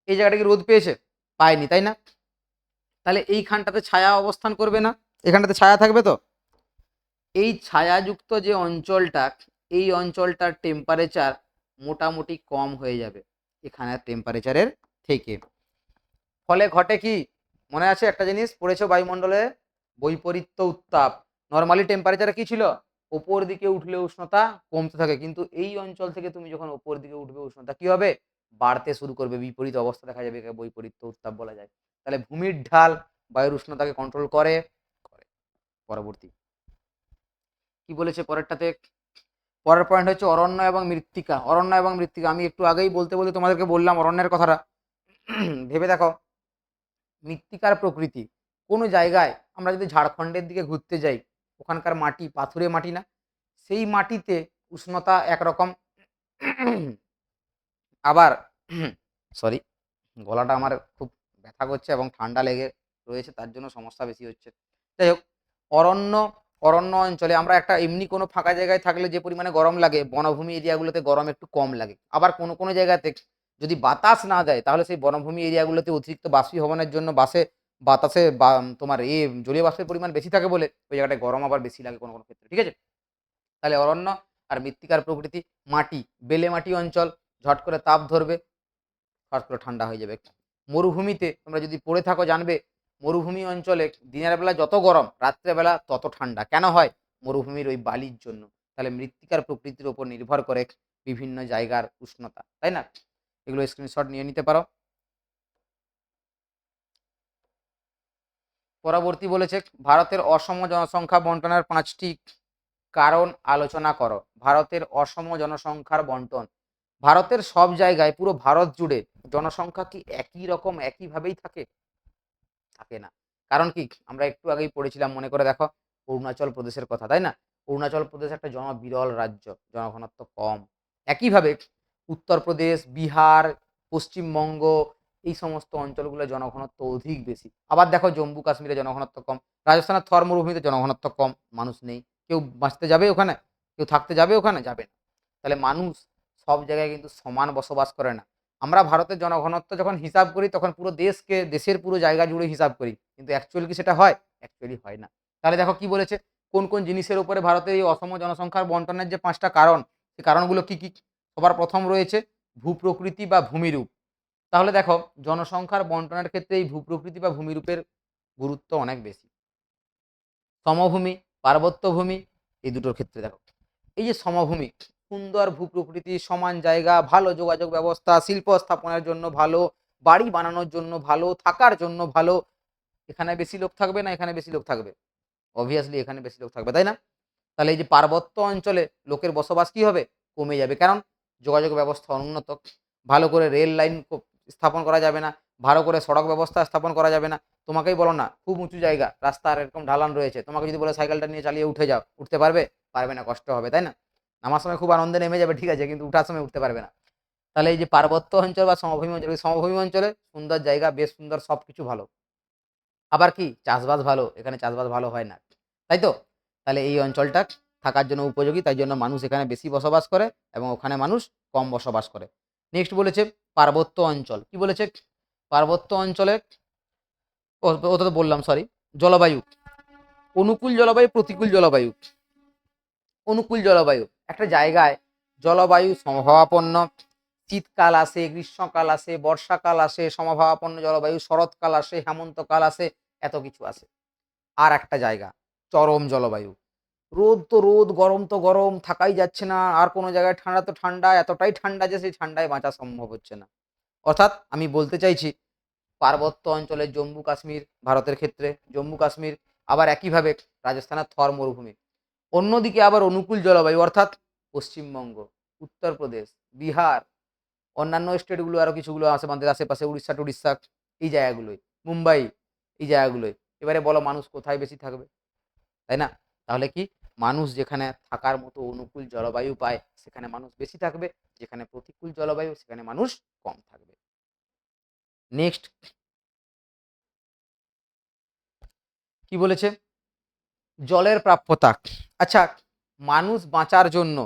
S1: এই জায়গাটা কি রোদ পেয়েছে? পায়নি, তাই না? তাহলে এইখানটাতে ছায়া অবস্থান করবে না, এখানটাতে ছায়া থাকবে তো, এই ছায়াযুক্ত যে অঞ্চলটা, এই অঞ্চলটার টেম্পারেচার মোটামুটি কম হয়ে যাবে এখানের টেম্পারেচারের থেকে, ফলে ঘটে কি, মনে আছে একটা জিনিস পড়েছো বায়ুমণ্ডলে, বৈপরীত্য উত্তাপ। নর্মালি টেম্পারেচার কি ছিল, ওপর দিকে উঠলে উষ্ণতা কমতে থাকে, কিন্তু এই অঞ্চল থেকে তুমি যখন ওপর দিকে উঠবে উষ্ণতা কি হবে, বাড়তে শুরু করবে, বিপরীত অবস্থা দেখা যাবে, একে বৈপরীত্য উত্তাপ বলা যায়। তাহলে ভূমির ঢাল বায়ুর উষ্ণতাকে কন্ট্রোল করে করে। পরবর্তী কি বলেছে পরেরটাতে, পরের পয়েন্ট হচ্ছে অরণ্য এবং মৃত্তিকা। অরণ্য এবং মৃত্তিকা আমি একটু আগেই বলতে বলতে তোমাদেরকে বললাম অরণ্যের কথাটা। ভেবে দেখো, মৃত্তিকার প্রকৃতি, কোনো জায়গায় আমরা যদি ঝাড়খণ্ডের দিকে ঘুরতে যাই, ওখানকার মাটি পাথুরে মাটি না, সেই মাটিতে উষ্ণতা একরকম, আবার সরি, গলাটা আমার খুব ব্যথা করছে এবং ঠান্ডা লেগে রয়েছে, তার জন্য সমস্যা বেশি হচ্ছে। যাই হোক, অরণ্য, অরণ্য অঞ্চলে আমরা একটা এমনি কোনো ফাঁকা জায়গায় থাকলে যে পরিমাণে গরম লাগে, বনভূমি এরিয়াগুলোতে গরম একটু কম লাগে। আবার কোনো কোনো জায়গাতে যদি বাতাস না দেয়, তাহলে সেই বনভূমি এরিয়াগুলোতে অতিরিক্ত বাষ্পীভবনের জন্য বাতাসে তোমার জলীয় বাষ্পের পরিমাণ বেশি থাকে বলে ওই জায়গাটায় গরম আবার বেশি লাগে কোনো কোনো ক্ষেত্রে, ঠিক আছে? তাহলে অরণ্য আর মৃত্তিকার প্রকৃতি, মাটি, বেলে মাটি অঞ্চল, ঝট করে তাপ ধরবে, হট করে ঠান্ডা হয়ে যাবে। মরুভূমিতে তোমরা যদি পড়ে থাকো জানবে, মরুভূমি অঞ্চলে দিনের বেলা যত গরম, রাত্রেবেলা তত ঠান্ডা। কেন হয়? মরুভূমির ওই বালির জন্য। তাহলে মৃত্তিকার প্রকৃতির উপর নির্ভর করে বিভিন্ন জায়গার উষ্ণতা, তাই না? এগুলো স্ক্রিনশট নিয়ে নিতে পারো। পরবর্তী বলেছে, ভারতের অসম জনসংখ্যা বন্টনের 5টি কারণ আলোচনা করো। ভারতের অসম জনসংখ্যার বন্টন, ভারতের সব জায়গায় পুরো ভারত জুড়ে জনসংখ্যা কি একই রকম একইভাবেই থাকে? থাকে না। কারণ কি, আমরা একটু আগেই পড়েছিলাম, মনে করে দেখো অরুণাচল প্রদেশের কথা, তাই না? অরুণাচল প্রদেশ একটা জনবিরল রাজ্য, জনঘনত্ব কম। একইভাবে উত্তরপ্রদেশ, বিহার, পশ্চিমবঙ্গ এই সমস্ত অঞ্চলগুলো জনঘনত্ব অধিক বেশি। আবার দেখো জম্মু কাশ্মীরে জনঘনত্ব কম, রাজস্থানের থর মরুভূমিতে জনঘনত্ব কম, মানুষ নেই। কেউ বাঁচতে যাবে ওখানে? কেউ থাকতে যাবে ওখানে? যাবে না। তাহলে মানুষ সব জায়গায় কিন্তু সমান বসবাস করে না। আমরা ভারতের জনঘনত্ব যখন হিসাব করি তখন পুরো দেশকে, দেশের পুরো জায়গা জুড়ে হিসাব করি, কিন্তু অ্যাকচুয়ালি কি সেটা হয়? অ্যাকচুয়ালি হয় না। তাহলে দেখো কি বলেছে, কোন কোন জিনিসের উপরে ভারতের এই অসম জনসংখ্যার বন্টনের যে 5টা কারণ, সেই কারণগুলো কি কি? সবার প্রথম রয়েছে ভূপ্রকৃতি বা ভূমিরূপ। তাহলে দেখো জনসংখ্যার বন্টনের ক্ষেত্রে এই ভূপ্রকৃতি বা ভূমিরূপের গুরুত্ব অনেক বেশি। সমভূমি, পার্বত্য ভূমি, এই দুটোর ক্ষেত্রে দেখো এই যে সমভূমি, সুন্দর ভূপ্রকৃতি, সমান জায়গা, ভালো যোগাযোগ ব্যবস্থা, শিল্প স্থাপনের জন্য ভালো, বাড়ি বানানোর জন্য ভালো, থাকার জন্য ভালো, এখানে বেশি লোক থাকবে না এখানে বেশি লোক থাকবে? অবভিয়াসলি এখানে বেশি লোক থাকবে, তাই না? তাহলে এই যে পার্বত্য অঞ্চলে লোকের বসবাস কি হবে? কমে যাবে। কারণ যোগাযোগ ব্যবস্থা অনুন্নত, ভালো করে রেল লাইন স্থাপন করা যাবে না, ভালো করে সড়ক ব্যবস্থা স্থাপন করা যাবে না। তোমাকেই বলো না, খুব উঁচু জায়গা, রাস্তার এরকম ঢালান রয়েছে, তোমাকে যদি বলে সাইকেলটা নিয়ে চালিয়ে উঠে যাও, উঠতে পারবে? পারবে না, কষ্ট হবে, তাই না? নামার সময় খুব আনন্দে নেমে যাবে, ঠিক আছে, কিন্তু উঠার সময় উঠতে পারবে না। তাহলে এই যে পার্বত্য অঞ্চল বা সমভূমি অঞ্চল, সমভূমি অঞ্চলে সুন্দর জায়গা, বেশ সুন্দর, সব কিছু ভালো। আবার কি চাষবাস ভালো, এখানে চাষবাস ভালো হয় না, তাই তো? তাহলে এই অঞ্চলটা থাকার জন্য উপযোগী, তাই জন্য মানুষ এখানে বেশি বসবাস করে এবং ওখানে মানুষ কম বসবাস করে। নেক্সট বলেছে পার্বত্য অঞ্চল। কি বলেছে? পার্বত্য অঞ্চলে ওটা তো বললাম, সরি। জলবায়ু, অনুকূল জলবায়ু, প্রতিকূল জলবায়ু। অনুকূল জলবায়ু, একটা জায়গায় জলবায়ু সমভাবাপন্ন, শীতকাল আসে, গ্রীষ্মকাল আসে, বর্ষাকাল আসে, সমভাবাপন্ন জলবায়ু, শরৎকাল আসে, হেমন্তকাল আসে, এত কিছু আসে। আর একটা জায়গা চরম জলবায়ু, রোদ তো রোদ, গরম তো গরম, থাকাই যাচ্ছে না, আর কোনো জায়গায় ঠান্ডা তো ঠান্ডা, এতটাই ঠান্ডা যে সেই ঠান্ডায় বাঁচা সম্ভব হচ্ছে না। অর্থাৎ আমি বলতে চাইছি পার্বত্য অঞ্চলে জম্মু কাশ্মীর, ভারতের ক্ষেত্রে জম্মু কাশ্মীর, আবার একইভাবে রাজস্থানের থর মরুভূমি। অন্যদিকে আবার অনুকূল জলবায়ু অর্থাৎ পশ্চিমবঙ্গ, উত্তরপ্রদেশ, বিহার, অন্যান্য স্টেটগুলো আরও কিছুগুলো আছে আমাদের আশেপাশে, উড়িষ্যা টুড়িষ্যা, এই জায়গাগুলোই, মুম্বাই, এই জায়গাগুলোই। এবারে বলো মানুষ কোথায় বেশি থাকবে, তাই না? তাহলে কি মানুষ যেখানে থাকার মতো অনুকূল জলবায়ু পায় সেখানে মানুষ বেশি থাকবে, যেখানে প্রতিকূল জলবায়ু সেখানে মানুষ কম থাকবে। নেক্সট কি বলেছে? জলের প্রাপ্যতা। আচ্ছা, মানুষ বাঁচার জন্য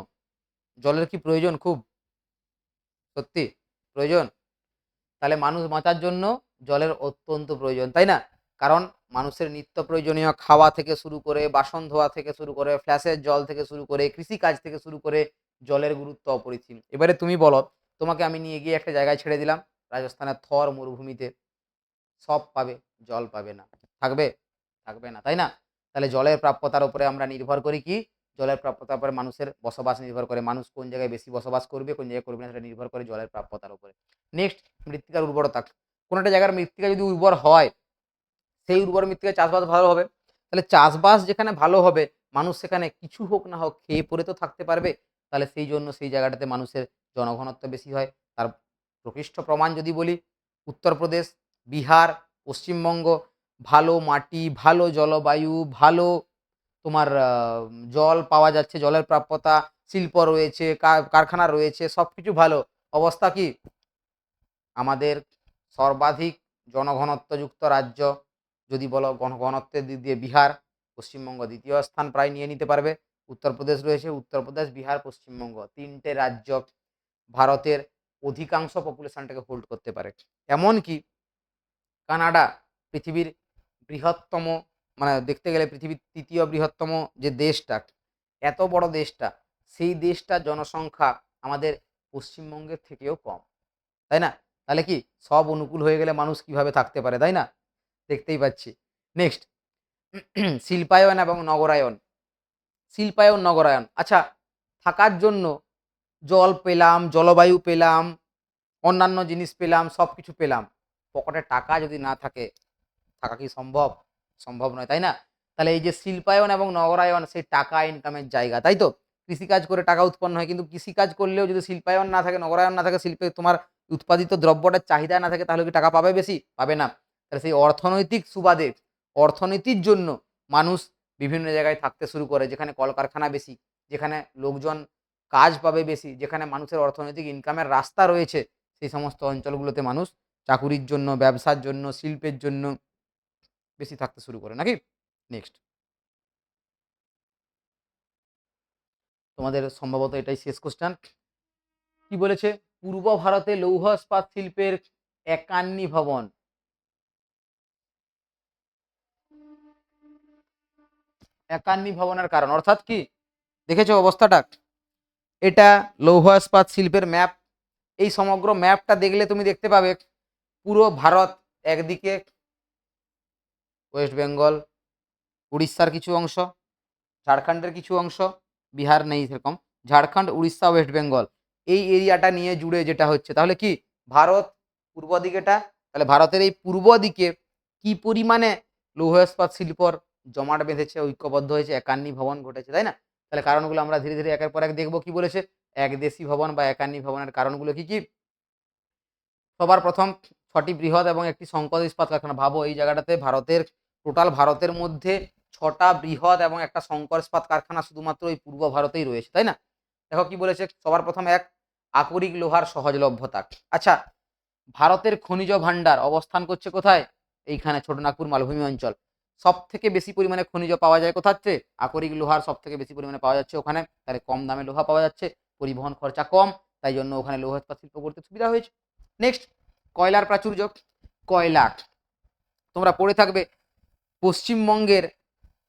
S1: জলের কি প্রয়োজন? খুব সত্যি প্রয়োজন? তাহলে মানুষ বাঁচার জন্য জলের অত্যন্ত প্রয়োজন, তাই না? কারণ মানুষের নিত্য প্রয়োজনীয় খাওয়া থেকে শুরু করে, বাসন ধোয়া থেকে শুরু করে, ফ্ল্যাশের জল থেকে শুরু করে, কৃষিকাজ থেকে শুরু করে জলের গুরুত্ব অপরিসীম। এবারে তুমি বলো, তোমাকে আমি নিয়ে গিয়ে একটা জায়গায় ছেড়ে দিলাম, রাজস্থানের থর মরুভূমিতে, সব পাবে, জল পাবে না। থাকবে? থাকবে না, তাই না? তাহলে জলের প্রাপ্যতার উপরে আমরা নির্ভর করি কি? জলের প্রাপ্যতার উপরে মানুষের বসবাস নির্ভর করে। মানুষ কোন জায়গায় বেশি বসবাস করবে, কোন জায়গায় করবে না, সেটা নির্ভর করে জলের প্রাপ্যতার উপরে। নেক্সট মৃত্তিকার উর্বরতা। কোনো একটা জায়গার মৃত্তিকা যদি উর্বর হয়, সেই উর্বর মৃত্তিকায় চাষবাস ভালো হবে। তাহলে চাষবাস যেখানে ভালো হবে, মানুষ সেখানে কিছু হোক না হোক খেয়ে পরে তো থাকতে পারবে। তাহলে সেই জন্য সেই জায়গাটাতে মানুষের জনঘনত্ব বেশি হয়। তার প্রকৃষ্ট প্রমাণ যদি বলি, উত্তরপ্রদেশ, বিহার, পশ্চিমবঙ্গ, ভালো মাটি, ভালো জলবায়ু, ভালো তোমার জল পাওয়া যাচ্ছে, জলের প্রাপ্যতা, শিল্প রয়েছে, কারখানা রয়েছে, সবকিছু ভালো। অবস্থা কি? আমাদের সর্বাধিক জনঘনত্বযুক্ত রাজ্য যদি বলো ঘনত্বের দিক দিয়ে বিহার, পশ্চিমবঙ্গ দ্বিতীয় স্থান প্রায় নিয়ে নিতে পারবে। উত্তরপ্রদেশ রয়েছে, উত্তরপ্রদেশ, বিহার, পশ্চিমবঙ্গ, 3টে রাজ্য ভারতের অধিকাংশ পপুলেশনটাকে হোল্ড করতে পারে। এমনকি কানাডা, পৃথিবীর বৃহত্তম, মানে দেখতে গেলে পৃথিবীর 3য় বৃহত্তম যে দেশটা, এত বড় দেশটা, সেই দেশটার জনসংখ্যা আমাদের পশ্চিমবঙ্গের থেকেও কম, তাই না? তাহলে কি সব অনুকূল হয়ে গেলে মানুষ কিভাবে থাকতে পারে, তাই না? দেখতেই পাচ্ছি। নেক্সট শিল্পায়ন এবং নগরায়ন। শিল্পায়ন, নগরায়ন। আচ্ছা, থাকার জন্য জল পেলাম, জলবায়ু পেলাম, অন্যান্য জিনিস পেলাম, সবকিছু পেলাম। পকেটে টাকা যদি না থাকে, থাকা কি সম্ভব? সম্ভব নয়, তাই না? তাহলে এই যে শিল্পায়ন এবং নগরায়ন, সেই টাকা ইনকামের জায়গা, তাই তো? কৃষিকাজ করে টাকা উৎপন্ন হয়, কিন্তু কৃষিকাজ করলেও যদি শিল্পায়ন না থাকে, নগরায়ন না থাকে, শিল্পে তোমার উৎপাদিত দ্রব্যটার চাহিদা না থাকে, তাহলে কি টাকা পাবে বেশি? পাবে না। তাহলে সেই অর্থনৈতিক সুবাদে, অর্থনীতির জন্য মানুষ বিভিন্ন জায়গায় থাকতে শুরু করে, যেখানে কলকারখানা বেশি, যেখানে লোকজন কাজ পাবে বেশি, যেখানে মানুষের অর্থনৈতিক ইনকামের রাস্তা রয়েছে, সেই সমস্ত অঞ্চলগুলোতে মানুষ চাকুরির জন্য, ব্যবসার জন্য, শিল্পের জন্য বেশি থাকতে শুরু করে, নাকি? নেক্সট, তোমাদের সম্ভবত এটাই শেষ কোশ্চেন। কি বলেছে? পূর্ব ভারতে লৌহ ইস্পাত শিল্পের একান্নি ভবন। একান্নি ভবনের কারণ অর্থাৎ কি? দেখেছো অবস্থাটা? এটা লৌহ ইস্পাত শিল্পের ম্যাপ। এই সমগ্র ম্যাপটা দেখলে তুমি দেখতে পাবে পুরো ভারত একদিকে, ওয়েস্ট বেঙ্গল, উড়িষ্যার কিছু অংশ, ঝাড়খণ্ডের কিছু অংশ, বিহার নেই সেরকম, ঝাড়খণ্ড, উড়িষ্যা, ওয়েস্ট বেঙ্গল, এই এরিয়াটা নিয়ে জুড়ে যেটা হচ্ছে, তাহলে কি ভারত পূর্ব দিকেটা, তাহলে ভারতের এই পূর্ব দিকে কি পরিমাণে লৌহ ইস্পাত শিল্পর জমাট বেঁধেছে, ঐক্যবদ্ধ হয়েছে, একান্নি ভবন ঘটেছে, তাই না? তাহলে কারণগুলো আমরা ধীরে ধীরে একের পর এক দেখবো। কি বলেছে? একদেশী ভবন বা একান্নি ভবনের কারণগুলো কি কি? সবার প্রথম, 6টি বৃহৎ এবং একটি সংকর ইস্পাত কারখানা। ভাবো এই জায়গাটাতে ভারতের, টোটাল ভারতের মধ্যে 6টা বৃহৎ এবং একটা সংকর ইস্পাত কারখানা শুধুমাত্র এই পূর্ব ভারতেই রয়েছে, তাই না? দেখো কি বলেছে সবার প্রথম, এক, আকরিক লোহার সহজলভ্যতা। আচ্ছা, ভারতের খনিজ ভাণ্ডার অবস্থান করছে কোথায়? এইখানে ছোটনাগপুর মালভূমি অঞ্চল। সব থেকে বেশি পরিমাণে খনিজ পাওয়া যায় কোথাচ্ছে? আকরিক লোহার সব থেকে বেশি পরিমাণে পাওয়া যাচ্ছে ওখানে, তাহলে কম দামে লোহা পাওয়া যাচ্ছে, পরিবহন খরচা কম, তাই জন্য ওখানে লোহ ইস্পাত শিল্প করতে সুবিধা হয়েছে। নেক্সট, কয়লার প্রাচুর্য। কয়লা তোমরা পড়ে থাকবে পশ্চিমবঙ্গের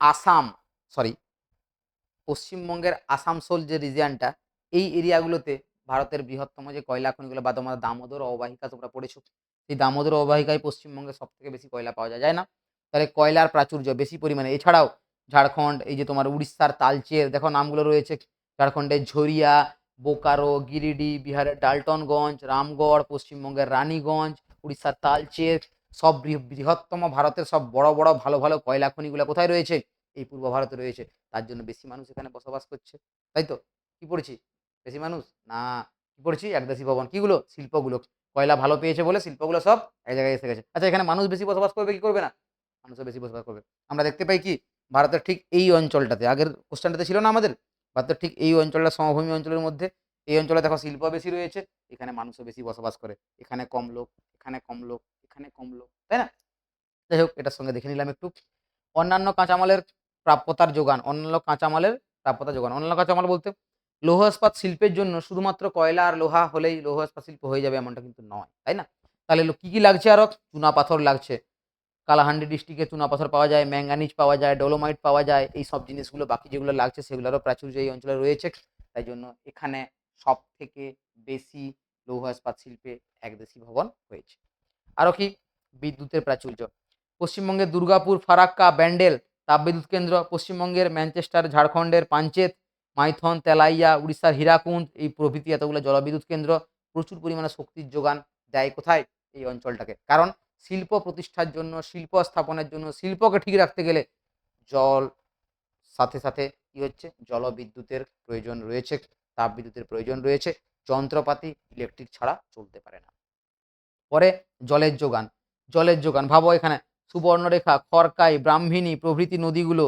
S1: আসাম, সরি পশ্চিমবঙ্গের আসানসোল যে রিজিয়নটা, এই এরিয়াগুলোতে ভারতের বৃহত্তম যে কয়লা খনিগুলো, বা তোমার দামোদর অববাহিকা তোমরা পড়েছো, এই দামোদর অববাহিকায় পশ্চিমবঙ্গে সব থেকে বেশি কয়লা পাওয়া যায়, যায় না? তাহলে কয়লার প্রাচুর্য বেশি পরিমাণে। এছাড়াও ঝাড়খণ্ড, এই যে তোমার উড়িষ্যার তালচের, দেখো নামগুলো রয়েছে, ঝাড়খণ্ডের ঝরিয়া, বোকারো, গিরিডি, বিহারের ডালটনগঞ্জ, রামগড়, পশ্চিমবঙ্গের রানীগঞ্জ, উড়িষ্যার তালচের, সব বৃহত্তম ভারতের সব বড় বড় ভালো ভালো কয়লা খনিগুলো কোথায় রয়েছে? এই পূর্ব ভারতে রয়েছে। তার জন্য বেশি মানুষ এখানে বসবাস করছে, তাই তো? কি পড়েছি? বেশি মানুষ না, কি পড়েছি? একদেশী ভবন। কিগুলো? শিল্পগুলো। কয়লা ভালো পেয়েছে বলে শিল্পগুলো সব এক জায়গায় এসে গেছে। আচ্ছা, এখানে মানুষ বেশি বসবাস করবে কি করবে না? মানুষও বেশি বসবাস করবে। আমরা দেখতে পাই কি ভারতের ঠিক এই অঞ্চলটাতে, আগের কোশ্চেনটাতে ছিল না আমাদের, ভারতের ঠিক এই অঞ্চলটা সমভূমি অঞ্চলের মধ্যে, এই অঞ্চলে দেখো শিল্প বেশি রয়েছে, এখানে মানুষও বেশি বসবাস করে, এখানে কম লোক, এখানে কম লোক, এখানে কম লোক, তাই না? যাই হোক, এটার সঙ্গে দেখে নিলাম একটু। অন্যান্য কাঁচামালের প্রাপ্যতার যোগান। অন্যান্য কাঁচামালের প্রাপ্যতা যোগান, অন্যান্য কাঁচামাল বলতে লৌহ ইস্পাত শিল্পের জন্য শুধুমাত্র কয়লা আর লোহা হলেই লৌহ ইস্পাত শিল্প হয়ে যাবে এমনটা কিন্তু নয়, তাই না? তাহলে কি কি লাগছে? আরো চুনা পাথর লাগছে। কালাহান্ডি ডিস্ট্রিক্টে চুনা পাথর পাওয়া যায়, ম্যাঙ্গানিজ পাওয়া যায়, ডলোমাইট পাওয়া যায়, এই সব জিনিসগুলো বাকি যেগুলো লাগছে সেগুলোরও প্রাচুর্য এই অঞ্চলে রয়েছে। তাই জন্য এখানে সব থেকে বেশি লৌহ ইস্পাত শিল্পে একদেশী ভবন হয়েছে। আরও কি? বিদ্যুতের প্রাচুর্য। পশ্চিমবঙ্গের দুর্গাপুর, ফারাক্কা, ব্যান্ডেল তাপবিদ্যুৎ কেন্দ্র, পশ্চিমবঙ্গের ম্যানচেস্টার, ঝাড়খণ্ডের পাঞ্চেত, মাইথন, তেলাইয়া, উড়িষ্যার হীরাকুন্দ, এই প্রভৃতি এতগুলো জলবিদ্যুৎ কেন্দ্র প্রচুর পরিমাণে শক্তির যোগান দেয় কোথায়? এই অঞ্চলটাকে। কারণ শিল্প প্রতিষ্ঠার জন্য, শিল্প স্থাপনের জন্য, শিল্পকে ঠিক রাখতে গেলে জল, সাথে সাথে কি হচ্ছে? জলবিদ্যুতের প্রয়োজন রয়েছে, তাপবিদ্যুতের প্রয়োজন রয়েছে, যন্ত্রপাতি ইলেকট্রিক ছাড়া চলতে পারে না। পরে জলের যোগান। জলের যোগান ভাবো এখানে সুবর্ণরেখা, খড়কাই, ব্রাহ্মণী প্রভৃতি নদীগুলো,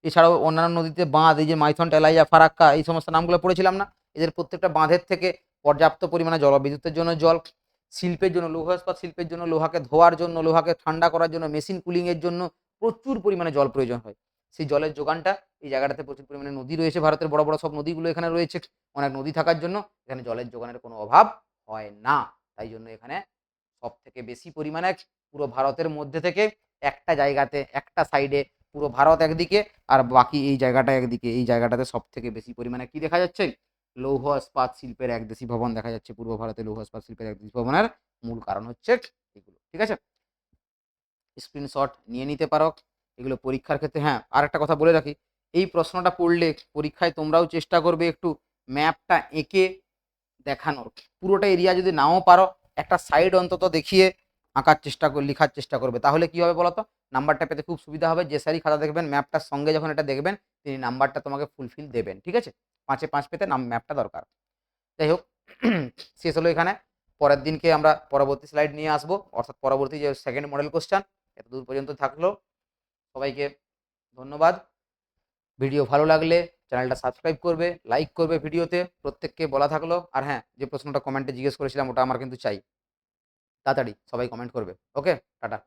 S1: এছাড়াও অন্যান্য নদীতে বাঁধ, এই যে মাইথন, টেলাইয়া, ফারাক্কা, এই সমস্ত নামগুলো পড়েছিলাম না? এদের প্রত্যেকটা বাঁধের থেকে পর্যাপ্ত পরিমাণে জলবিদ্যুতের জন্য জল, শিল্পের জন্য, লৌহ ইস্পাত শিল্পের জন্য, লোহাকে ধোয়ার জন্য, লোহাকে ঠান্ডা করার জন্য, মেশিন কুলিংয়ের জন্য প্রচুর পরিমাণে জল প্রয়োজন হয়। সেই জলের যোগানটা এই জায়গাটাতে প্রচুর পরিমাণে নদী রয়েছে, ভারতের বড় বড় সব নদীগুলো এখানে রয়েছে, অনেক নদী থাকার জন্য এখানে জলের যোগানের কোনো অভাব হয় না। তাই জন্য এখানে সব থেকে বেশি পরিমাণে পুরো ভারতের মধ্যে থেকে একটা জায়গাতে, একটা সাইডে পুরো ভারত একদিকে আর বাকি এই জায়গাটা একদিকে, এই জায়গাটাতে সব থেকে বেশি পরিমাণে কি দেখা যাচ্ছে? লৌহ ইস্পাত শিল্পের একদেশী ভবন দেখা যাচ্ছে। পূর্ব ভারতে লৌহ ইস্পাত শিল্পের একদেশী ভবনের মূল কারণ হচ্ছে এগুলো, ঠিক আছে? স্ক্রিনশট নিয়ে নিতে পারো এগুলো পরীক্ষার ক্ষেত্রে। হ্যাঁ, আর একটা কথা বলে রাখি, এই প্রশ্নটা পড়লে পরীক্ষায় তোমরাও চেষ্টা করবে একটু ম্যাপটা এঁকে দেখানোর। পুরোটা এরিয়া যদি নাও পারো, একটা সাইড অন্তত দেখিয়ে আঁকার চেষ্টা লেখার চেষ্টা করবে, তাহলে কি হবে বলতো? নাম্বারটা পেতে খুব সুবিধা হবে। যে স্যারই খাতা দেখবেন ম্যাপটার সঙ্গে যখন এটা দেখবেন, তিনি নাম্বারটা তোমাকে ফুলফিল দেবেন, ঠিক আছে? 5-এ 5 পেতে ম্যাপটা দরকার। যাই হোক, শেষ হলো এখানে। পরের দিনকে আমরা পরবর্তী স্লাইড নিয়ে আসবো, অর্থাৎ পরবর্তী যে সেকেন্ড মডেল কোশ্চেন। এত দূর পর্যন্ত থাকলো, সবাইকে ধন্যবাদ। ভিডিও ভালো লাগলে চ্যানেলটা সাবস্ক্রাইব করবে, লাইক করবে ভিডিওতে, প্রত্যেককে বলা থাকলো। আর হ্যাঁ, যে প্রশ্নটা কমেন্টে জিজ্ঞেস করেছিলাম ওটা আমার কিন্তু চাই। তাড়াতাড়ি সবাই কমেন্ট করবে। ওকে, টাটা।